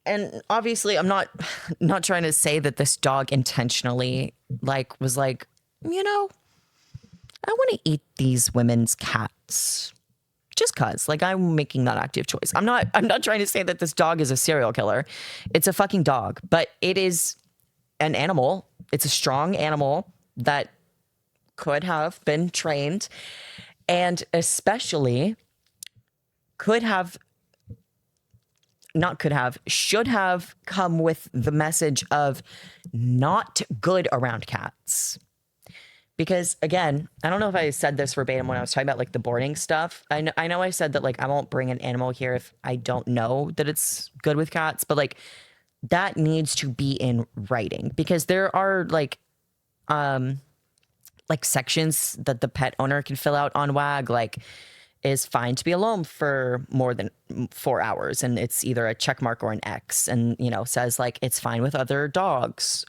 And obviously I'm not trying to say that this dog intentionally like was like, you know, I want to eat these women's cats just cuz, like, I'm making that active choice. I'm not trying to say that this dog is a serial killer. It's a fucking dog, but it is an animal. It's a strong animal that could have been trained, and especially should have come with the message of not good around cats. Because again, I don't know if I said this verbatim when I was talking about like the boarding stuff. I know I said that like I won't bring an animal here if I don't know that it's good with cats, but like that needs to be in writing, because there are like sections that the pet owner can fill out on WAG, like is fine to be alone for more than 4 hours, and it's either a check mark or an X, and you know, says like it's fine with other dogs,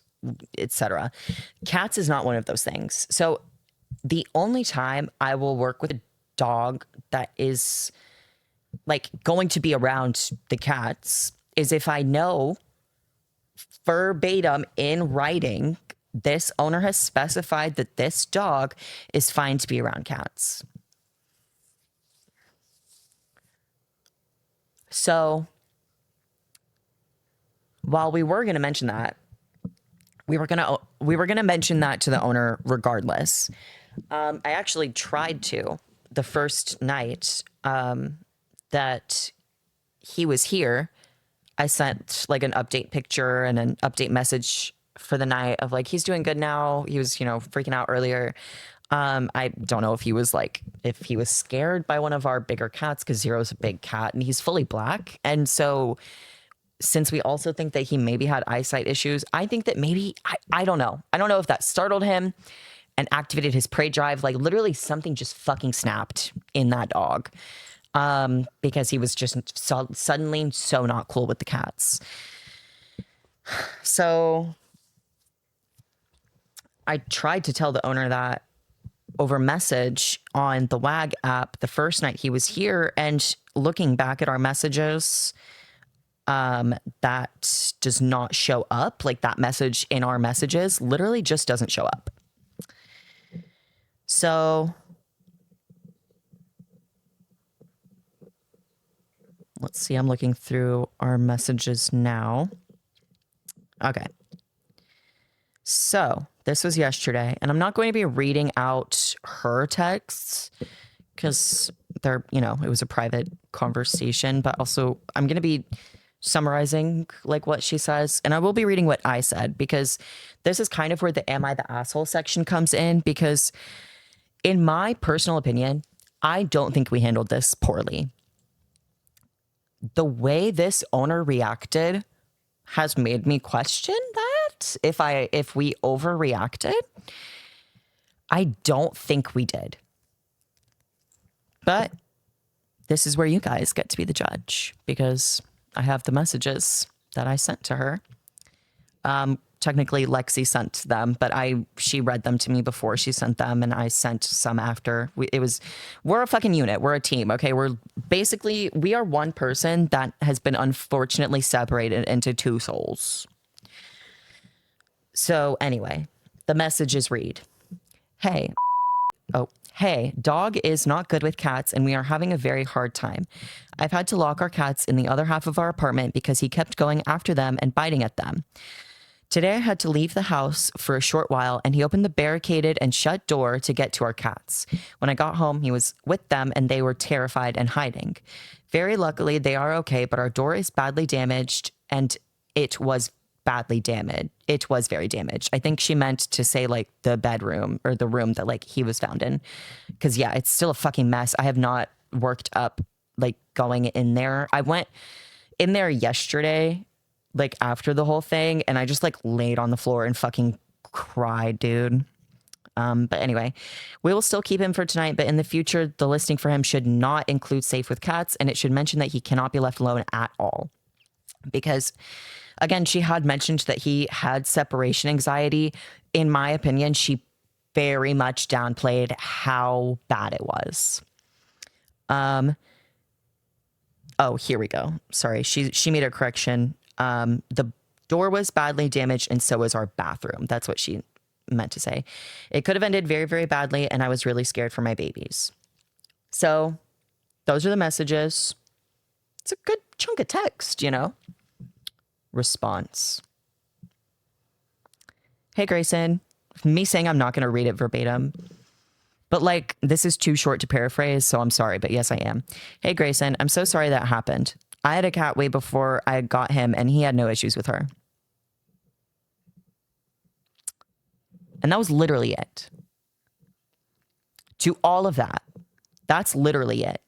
etc. Cats is not one of those things. So the only time I will work with a dog that is like going to be around the cats is if I know verbatim in writing this owner has specified that this dog is fine to be around cats. So while we were going to mention that, we were going to mention that to the owner regardless. I actually tried to the first night that he was here. I sent like an update picture and an update message for the night of like, he's doing good now. He was, you know, freaking out earlier. I don't know if he was scared by one of our bigger cats, because Zero's a big cat and he's fully black. And so since we also think that he maybe had eyesight issues, I think that maybe, I don't know. I don't know if that startled him and activated his prey drive. Like literally something just fucking snapped in that dog. Because he was just suddenly so not cool with the cats. So I tried to tell the owner that over message on the WAG app the first night he was here, and looking back at our messages, that does not show up. Like that message in our messages literally just doesn't show up. So let's see, I'm looking through our messages now. Okay. So this was yesterday, and I'm not going to be reading out her texts because they're, you know, it was a private conversation, but also I'm going to be summarizing like what she says, and I will be reading what I said, because this is kind of where the am I the asshole section comes in, because in my personal opinion, I don't think we handled this poorly. The way this owner reacted has made me question that if we overreacted. I don't think we did. But this is where you guys get to be the judge, because I have the messages that I sent to her. Technically Lexi sent them, but she read them to me before she sent them, and I sent some after. We're a fucking unit. We're a team. Okay. We are one person that has been unfortunately separated into two souls. So anyway, the messages read, "Hey, Oh, hey, dog is not good with cats and we are having a very hard time. I've had to lock our cats in the other half of our apartment because he kept going after them and biting at them. Today I had to leave the house for a short while and he opened the barricaded and shut door to get to our cats. When I got home, he was with them and they were terrified and hiding. Very luckily, they are okay, but our door is badly damaged and it was badly damaged. It was very damaged. I think she meant to say like the bedroom or the room that like he was found in. Cause yeah, it's still a fucking mess. I have not worked up like going in there. I went in there yesterday, like after the whole thing, and I just like laid on the floor and fucking cried, dude. But anyway, we will still keep him for tonight, but in the future, the listing for him should not include safe with cats, and it should mention that he cannot be left alone at all. Because again, she had mentioned that he had separation anxiety. In my opinion, she very much downplayed how bad it was. Oh, here we go. Sorry, she made a correction. The door was badly damaged and so was our bathroom. That's what she meant to say. It could have ended very, very badly and I was really scared for my babies. So those are the messages. It's a good chunk of text, you know? Response. Hey, Grayson. Me saying I'm not going to read it verbatim. But like, this is too short to paraphrase, so I'm sorry, but yes, I am. Hey, Grayson, I'm so sorry that happened. I had a cat way before I got him, and he had no issues with her. And that was literally it. To all of that, that's literally it.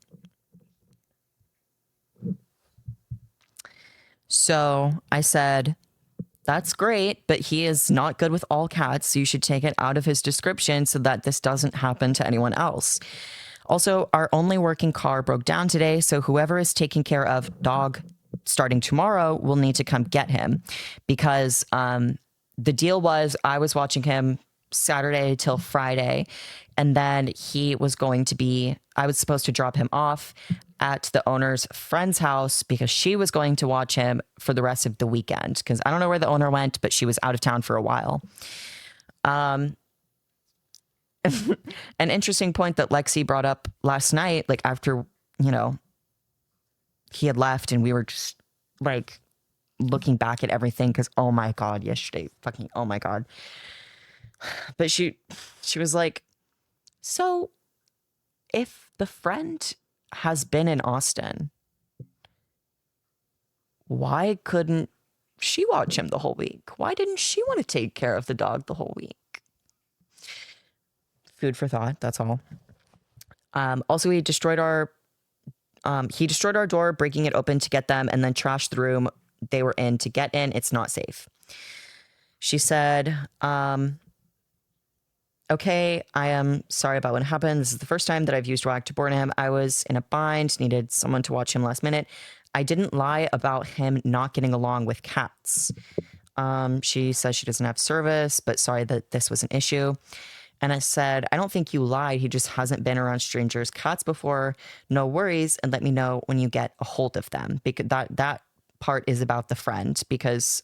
So I said, that's great, but he is not good with all cats, so you should take it out of his description so that this doesn't happen to anyone else. Also, our only working car broke down today, so whoever is taking care of dog starting tomorrow will need to come get him because the deal was I was watching him Saturday till Friday, and then he was going to be, I was supposed to drop him off at the owner's friend's house because she was going to watch him for the rest of the weekend because I don't know where the owner went, but she was out of town for a while. An interesting point that Lexi brought up last night, like after, you know, he had left and we were just like looking back at everything because, oh my God, yesterday, fucking, oh my God. But she was like, so if the friend has been in Austin, why couldn't she watch him the whole week? Why didn't she want to take care of the dog the whole week? Food for thought, that's all. Also, he destroyed our door, breaking it open to get them, and then trashed the room they were in to get in. It's not safe. She said, okay, I am sorry about what happened. This is the first time that I've used RAG to board him. I was in a bind, needed someone to watch him last minute. I didn't lie about him not getting along with cats. She says she doesn't have service, but sorry that this was an issue. And I said, I don't think you lied. He just hasn't been around strangers' cats before. No worries. And let me know when you get a hold of them. Because that part is about the friend because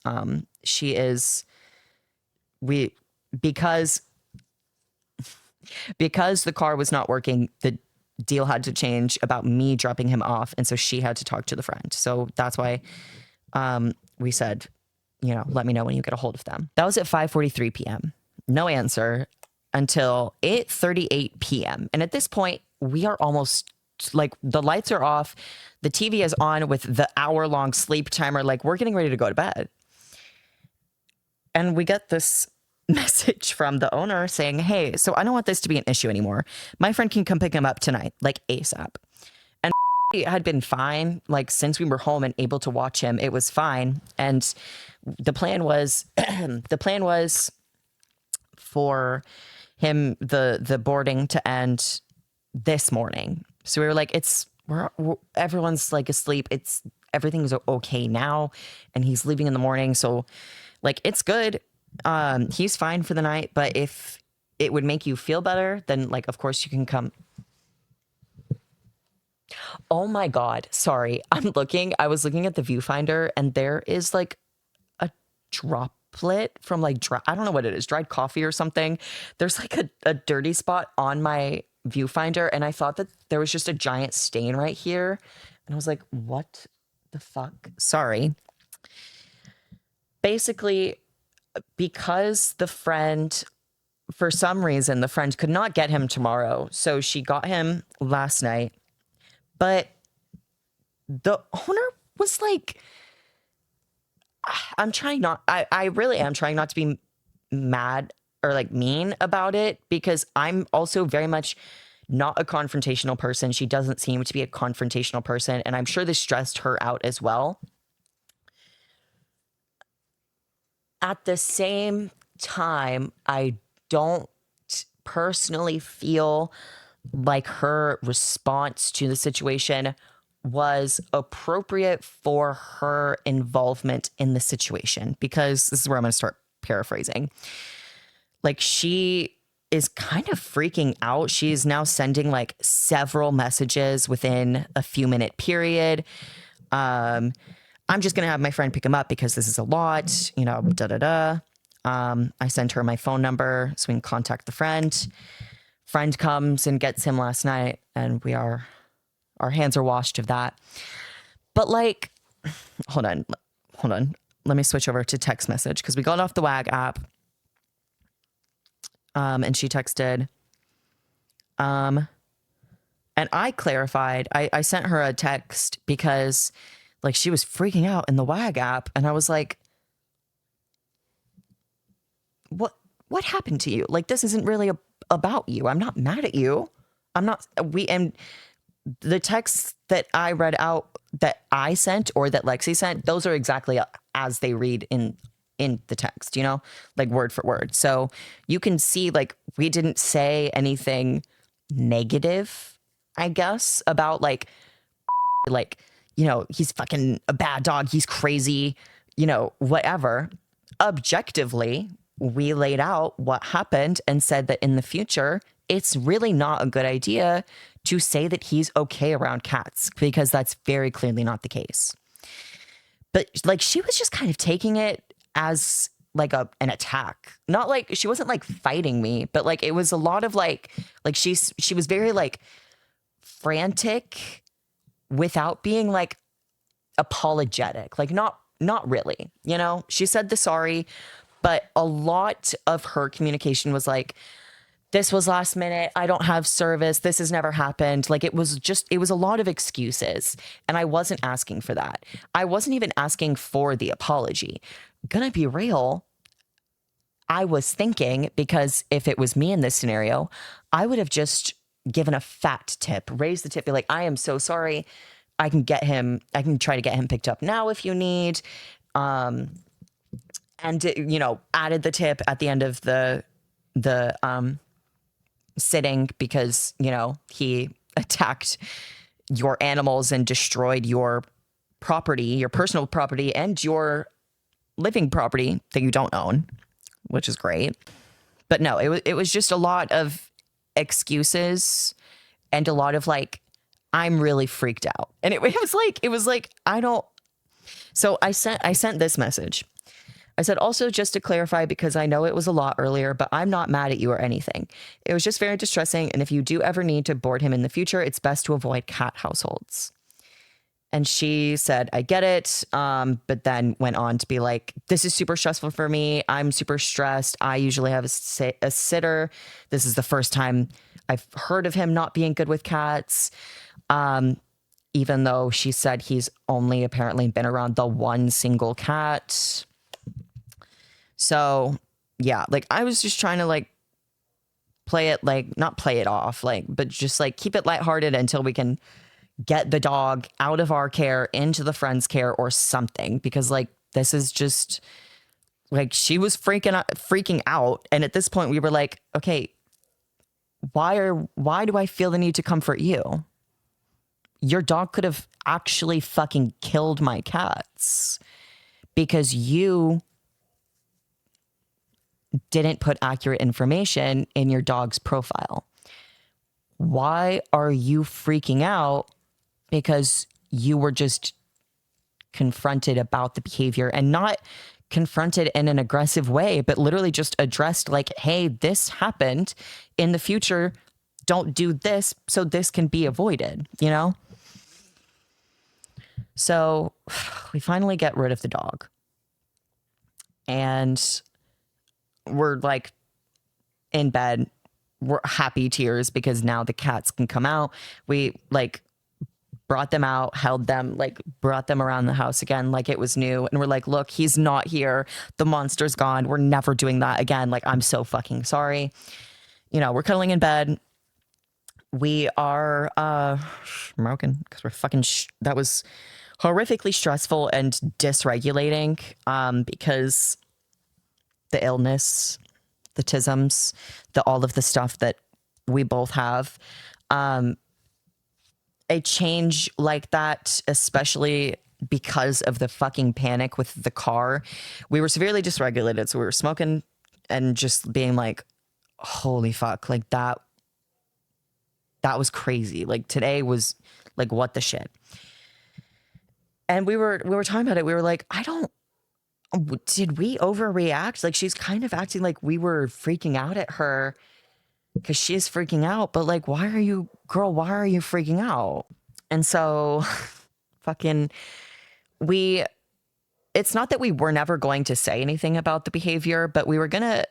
because the car was not working, the deal had to change about me dropping him off. And so she had to talk to the friend. So that's why we said, you know, let me know when you get a hold of them. That was at 5:43 p.m. No answer until 8:38 p.m. And at this point, we are almost like the lights are off. The TV is on with the hour-long sleep timer. Like we're getting ready to go to bed. And we get this message from the owner saying, hey, so I don't want this to be an issue anymore. My friend can come pick him up tonight, like ASAP. And it had been fine. Like since we were home and able to watch him, it was fine. And the plan was, for him, the boarding to end this morning. So we were like, everyone's like asleep. Everything's okay now. And he's leaving in the morning. So like, it's good. He's fine for the night, but if it would make you feel better, then like, of course you can come. Oh my God. Sorry. I was looking at the viewfinder and there is like a drop droplet from like I don't know what it is, dried coffee or something. There's like a dirty spot on my viewfinder, and I thought that there was just a giant stain right here. And I was like, what the fuck? Sorry. Basically, because the friend, for some reason, the friend could not get him tomorrow. So she got him last night. But the owner was like, I really am trying not to be mad or like mean about it, because I'm also very much not a confrontational person. She doesn't seem to be a confrontational person. And I'm sure this stressed her out as well. At the same time, I don't personally feel like her response to the situation was appropriate for her involvement in the situation, because this is where I'm going to start paraphrasing. Like, she is kind of freaking out. She's now sending like several messages within a few minute period. I'm just going to have my friend pick him up because this is a lot, you know, I sent her my phone number so we can contact the friend. Friend comes and gets him last night, and our hands are washed of that. But like, hold on. Let me switch over to text message, because we got off the WAG app. And she texted, and I clarified, I sent her a text because like she was freaking out in the WAG app. And I was like, what happened to you? Like, this isn't really about you. I'm not mad at you. And the texts that I read out that I sent or that Lexi sent, those are exactly as they read in the text, you know, like word for word. So you can see, like, we didn't say anything negative, I guess, about like, you know, he's fucking a bad dog, he's crazy, you know, whatever. Objectively, we laid out what happened and said that in the future, it's really not a good idea to say that he's okay around cats, because that's very clearly not the case. But like, she was just kind of taking it as like an attack. Not like, she wasn't like fighting me, but like, it was a lot of like she was very like frantic without being like apologetic. Like, not really, you know. She said the sorry, but a lot of her communication was like, this was last minute, I don't have service, this has never happened. Like, it was a lot of excuses. And I wasn't asking for that. I wasn't even asking for the apology. Gonna be real, I was thinking, because if it was me in this scenario, I would have just given a fat tip, raised the tip, be like, I am so sorry. I can try to get him picked up now if you need. And, you know, added the tip at the end of the sitting, because, you know, he attacked your animals and destroyed your property, your personal property, and your living property that you don't own, which is great. But no, it was just a lot of excuses and a lot of like, I'm really freaked out. And it was like, I don't. So I sent this message. I said, also, just to clarify, because I know it was a lot earlier, but I'm not mad at you or anything. It was just very distressing. And if you do ever need to board him in the future, it's best to avoid cat households. And she said, I get it. But then went on to be like, this is super stressful for me. I'm super stressed. I usually have a sitter. This is the first time I've heard of him not being good with cats. Even though she said he's only apparently been around the one single cat. So yeah, like, I was just trying to like play it, like, not play it off, like, but just like keep it lighthearted until we can get the dog out of our care into the friend's care or something, because like, this is just like, she was freaking out. And at this point we were like, okay, why do I feel the need to comfort you? Your dog could have actually fucking killed my cats because you didn't put accurate information in your dog's profile. Why are you freaking out because you were just confronted about the behavior, and not confronted in an aggressive way, but literally just addressed like, hey, this happened. In the future, don't do this so this can be avoided, you know? So we finally get rid of the dog. And we're like in bed. We're happy tears because now the cats can come out. We like brought them out, held them, like brought them around the house again like it was new. And we're like, look, he's not here. The monster's gone. We're never doing that again. Like, I'm so fucking sorry. You know, we're cuddling in bed. We are smoking because we're fucking that was horrifically stressful and dysregulating because the illness, the tisms, all of the stuff that we both have. A change like that, especially because of the fucking panic with the car, we were severely dysregulated. So we were smoking and just being like, holy fuck, like that was crazy. Like today was like, what the shit? And we were talking about it. We were like, did we overreact? Like, she's kind of acting like we were freaking out at her because she's freaking out. But like, why are you freaking out? And so fucking it's not that we were never going to say anything about the behavior, but we were going to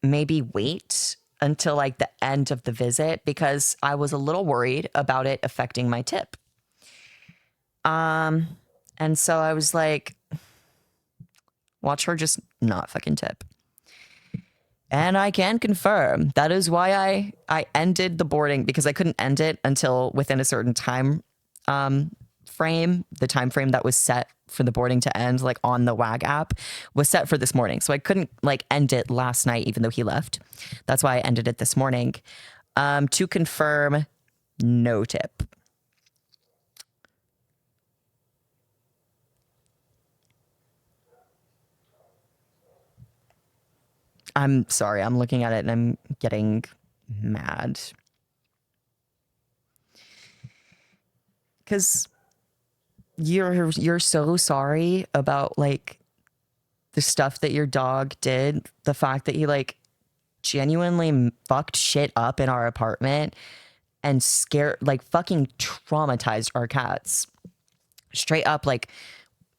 maybe wait until like the end of the visit because I was a little worried about it affecting my tip. And so I was like, watch her just not fucking tip. And I can confirm that is why I ended the boarding, because I couldn't end it until within a certain time frame. The time frame that was set for the boarding to end, like on the WAG app, was set for this morning. So I couldn't like end it last night, even though he left. That's why I ended it this morning. To confirm, no tip. I'm sorry, I'm looking at it and I'm getting mad. Because you're so sorry about like the stuff that your dog did. The fact that he like genuinely fucked shit up in our apartment and like fucking traumatized our cats. Straight up, like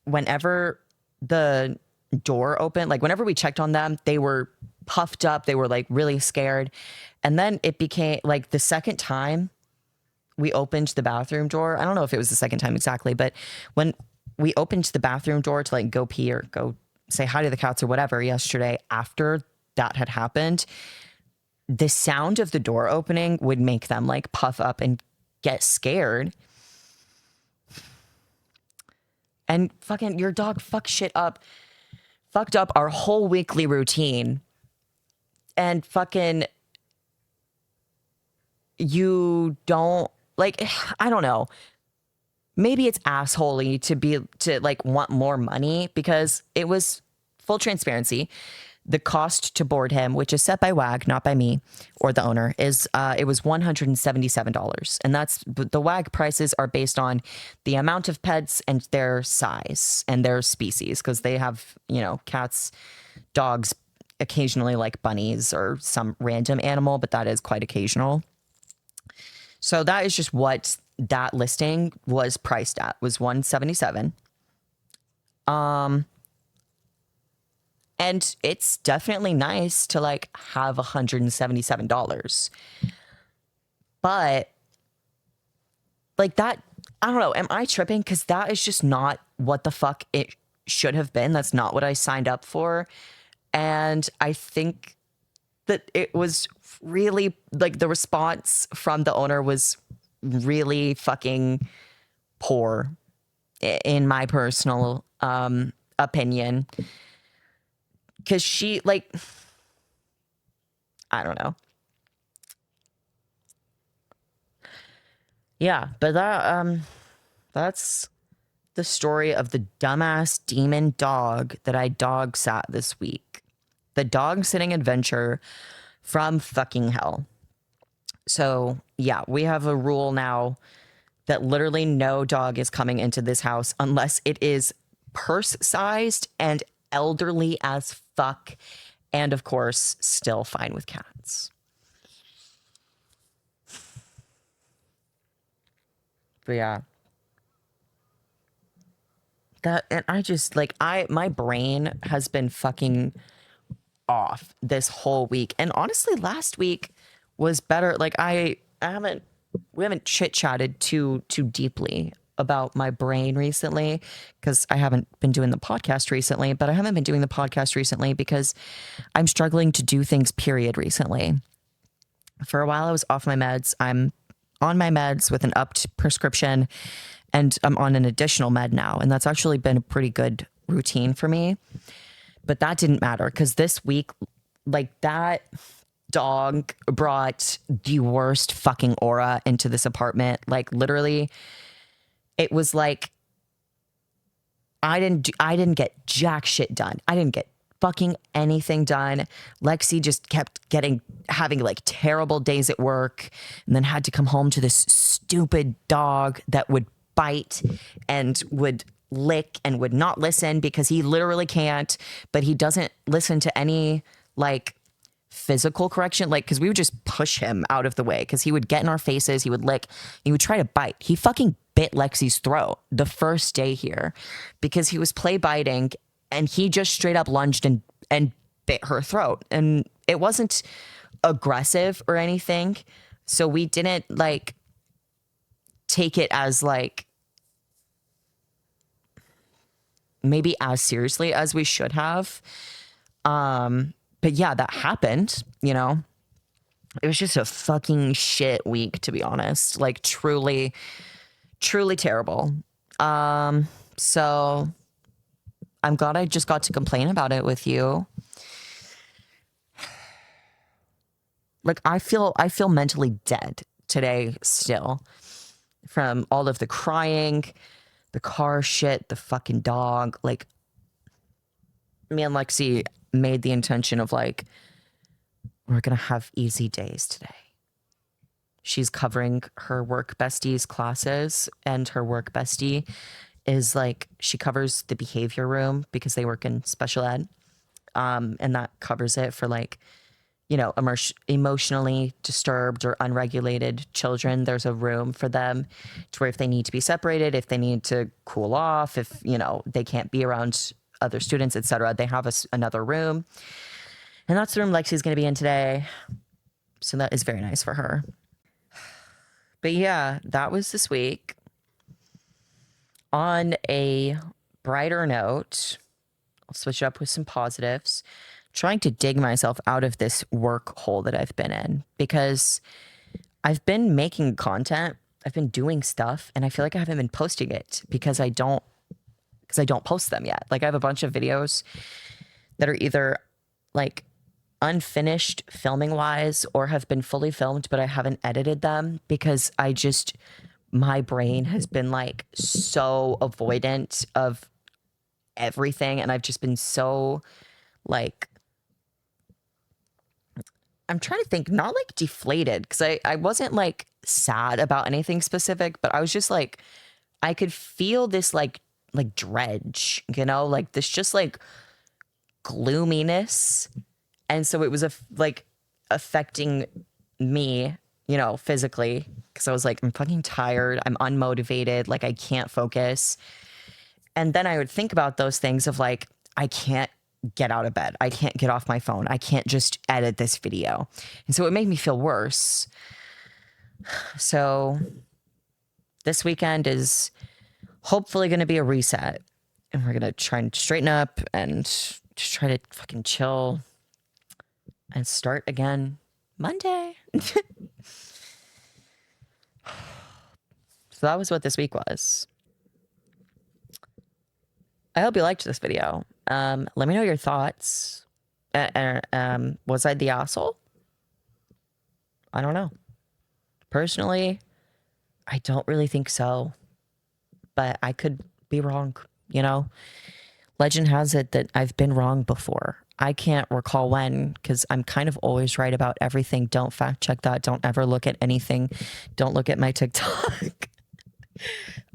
whenever the door opened, like whenever we checked on them, they were puffed up, they were like really scared. And then it became like the second time we opened the bathroom door, I don't know if it was the second time exactly, but when we opened the bathroom door to like go pee or go say hi to the cats or whatever yesterday, after that had happened, the sound of the door opening would make them like puff up and get scared. And fucking your dog fucked up our whole weekly routine. And fucking you don't like, I don't know. Maybe it's assholey to like want more money, because it was full transparency. The cost to board him, which is set by WAG, not by me or the owner, is it was $177. And that's the WAG prices are based on the amount of pets and their size and their species, because they have, you know, cats, dogs, occasionally like bunnies or some random animal, but that is quite occasional. So that is just what that listing was priced at, was $177. And it's definitely nice to like have $177. But like that, I don't know, am I tripping? Because that is just not what the fuck it should have been. That's not what I signed up for. And I think that it was really like the response from the owner was really fucking poor, in my personal opinion. Because she, like, I don't know. Yeah, but that's the story of the dumbass demon dog that I dog sat this week. The dog sitting adventure from fucking hell. So, yeah, we have a rule now that literally no dog is coming into this house unless it is purse-sized and elderly as fuck, and of course, still fine with cats. But yeah. That, and I just like, my brain has been fucking off this whole week. And honestly, last week was better. Like we haven't chit-chatted too deeply about my brain recently because I haven't been doing the podcast recently, but I haven't been doing the podcast recently because I'm struggling to do things, period, recently. For a while I was off my meds. I'm on my meds with an upped prescription, and I'm on an additional med now. And that's actually been a pretty good routine for me. But that didn't matter because this week, like, that dog brought the worst fucking aura into this apartment. Like, literally, it was like I didn't get jack shit done. I didn't get fucking anything done. Lexi just kept having like terrible days at work, and then had to come home to this stupid dog that would bite and would lick and would not listen because he literally can't, but he doesn't listen to any like physical correction, like, because we would just push him out of the way because he would get in our faces, he would lick, he would try to bite. He fucking bit Lexi's throat the first day here because he was play biting, and he just straight up lunged and bit her throat. And it wasn't aggressive or anything, so we didn't like take it as like maybe as seriously as we should have. But yeah, that happened, you know. It was just a fucking shit week, to be honest. Like, truly terrible. So I'm glad I just got to complain about it with you. Like, I feel mentally dead today still from all of the crying, the car shit, the fucking dog. Like, me and Lexi made the intention of like, we're gonna have easy days today. She's covering her work bestie's classes, and her work bestie is like, she covers the behavior room because they work in special ed. And that covers it for like, you know, emotionally disturbed or unregulated children. There's a room for them to where if they need to be separated, if they need to cool off, if, you know, they can't be around other students, etc., they have another room. And that's the room Lexi's going to be in today. So that is very nice for her. But yeah, that was this week. On a brighter note, I'll switch it up with some positives. Trying to dig myself out of this work hole that I've been in, because I've been making content, I've been doing stuff, and I feel like I haven't been posting it because I don't post them yet. Like, I have a bunch of videos that are either like unfinished filming wise or have been fully filmed, but I haven't edited them because my brain has been like so avoidant of everything. And I've just been so like, I'm trying to think, not like deflated, because I wasn't like sad about anything specific, but I was just like, I could feel this like dredge, you know, like this just like gloominess. And so it was like affecting me, you know, physically, because I was like, I'm fucking tired, I'm unmotivated, like I can't focus. And then I would think about those things of like, I can't get out of bed, I can't get off my phone, I can't just edit this video. And so it made me feel worse. So this weekend is hopefully going to be a reset, and we're going to try and straighten up and just try to fucking chill and start again Monday. So that was what this week was. I hope you liked this video. Let me know your thoughts. Was I the asshole? I don't know. Personally, I don't really think so, but I could be wrong, you know? Legend has it that I've been wrong before. I can't recall when, because I'm kind of always right about everything. Don't fact check that. Don't ever look at anything. Don't look at my TikTok.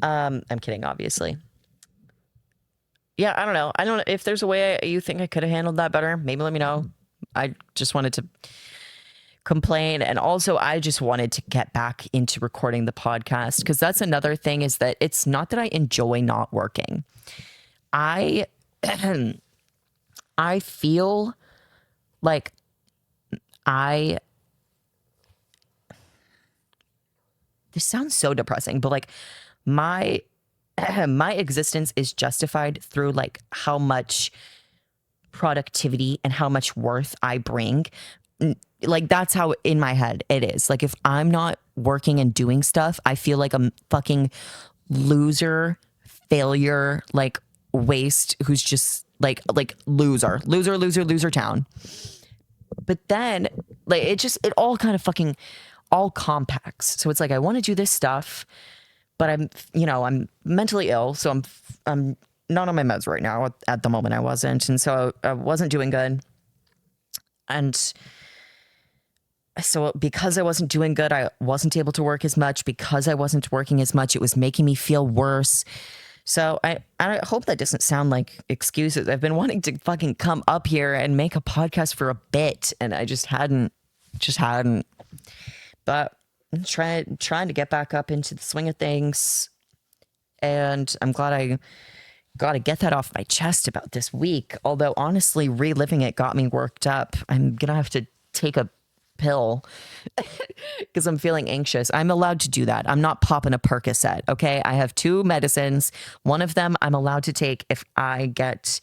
I'm kidding, obviously. Yeah, I don't know. I don't know if there's a way you think I could have handled that better. Maybe let me know. I just wanted to complain, and also I just wanted to get back into recording the podcast, because that's another thing, is that it's not that I enjoy not working. I I feel like I this sounds so depressing, but like my my existence is justified through like how much productivity and how much worth I bring. Like that's how in my head it is. Like if I'm not working and doing stuff, I feel like I'm fucking loser, failure, like waste who's just like loser town. But then like it all kind of fucking all compacts. So it's like I want to do this stuff, but I'm mentally ill, so I'm not on my meds right now. At the moment I wasn't, and so I wasn't doing good. And so because I wasn't doing good, I wasn't able to work as much. Because I wasn't working as much, it was making me feel worse. So I hope that doesn't sound like excuses. I've been wanting to fucking come up here and make a podcast for a bit, and I just hadn't. But I'm trying to get back up into the swing of things, and I'm glad I got to get that off my chest about this week. Although honestly, reliving it got me worked up. I'm gonna have to take a pill because I'm feeling anxious. I'm allowed to do that. I'm not popping a Percocet. Okay, I have 2 medicines. One of them I'm allowed to take if I get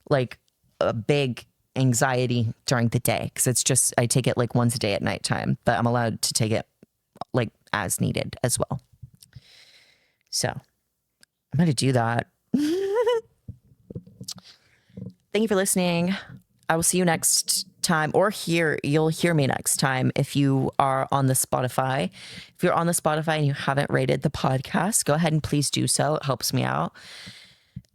like a big anxiety during the day, because it's just I take it like once a day at nighttime, but I'm allowed to take it like as needed as well. So I'm going to do that. Thank you for listening. I will see you next time, or you'll hear me next time if you are on the Spotify. If you're on the Spotify and you haven't rated the podcast, go ahead and please do so. It helps me out.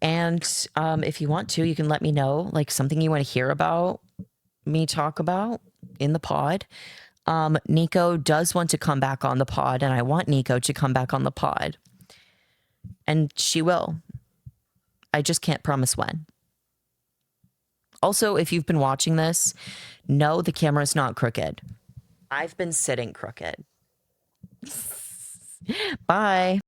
And if you want to, you can let me know like something you want to hear about me talk about in the pod. Nico does want to come back on the pod, and I want Nico to come back on the pod. And she will. I just can't promise when. Also, if you've been watching this, no, the camera's not crooked. I've been sitting crooked. Bye.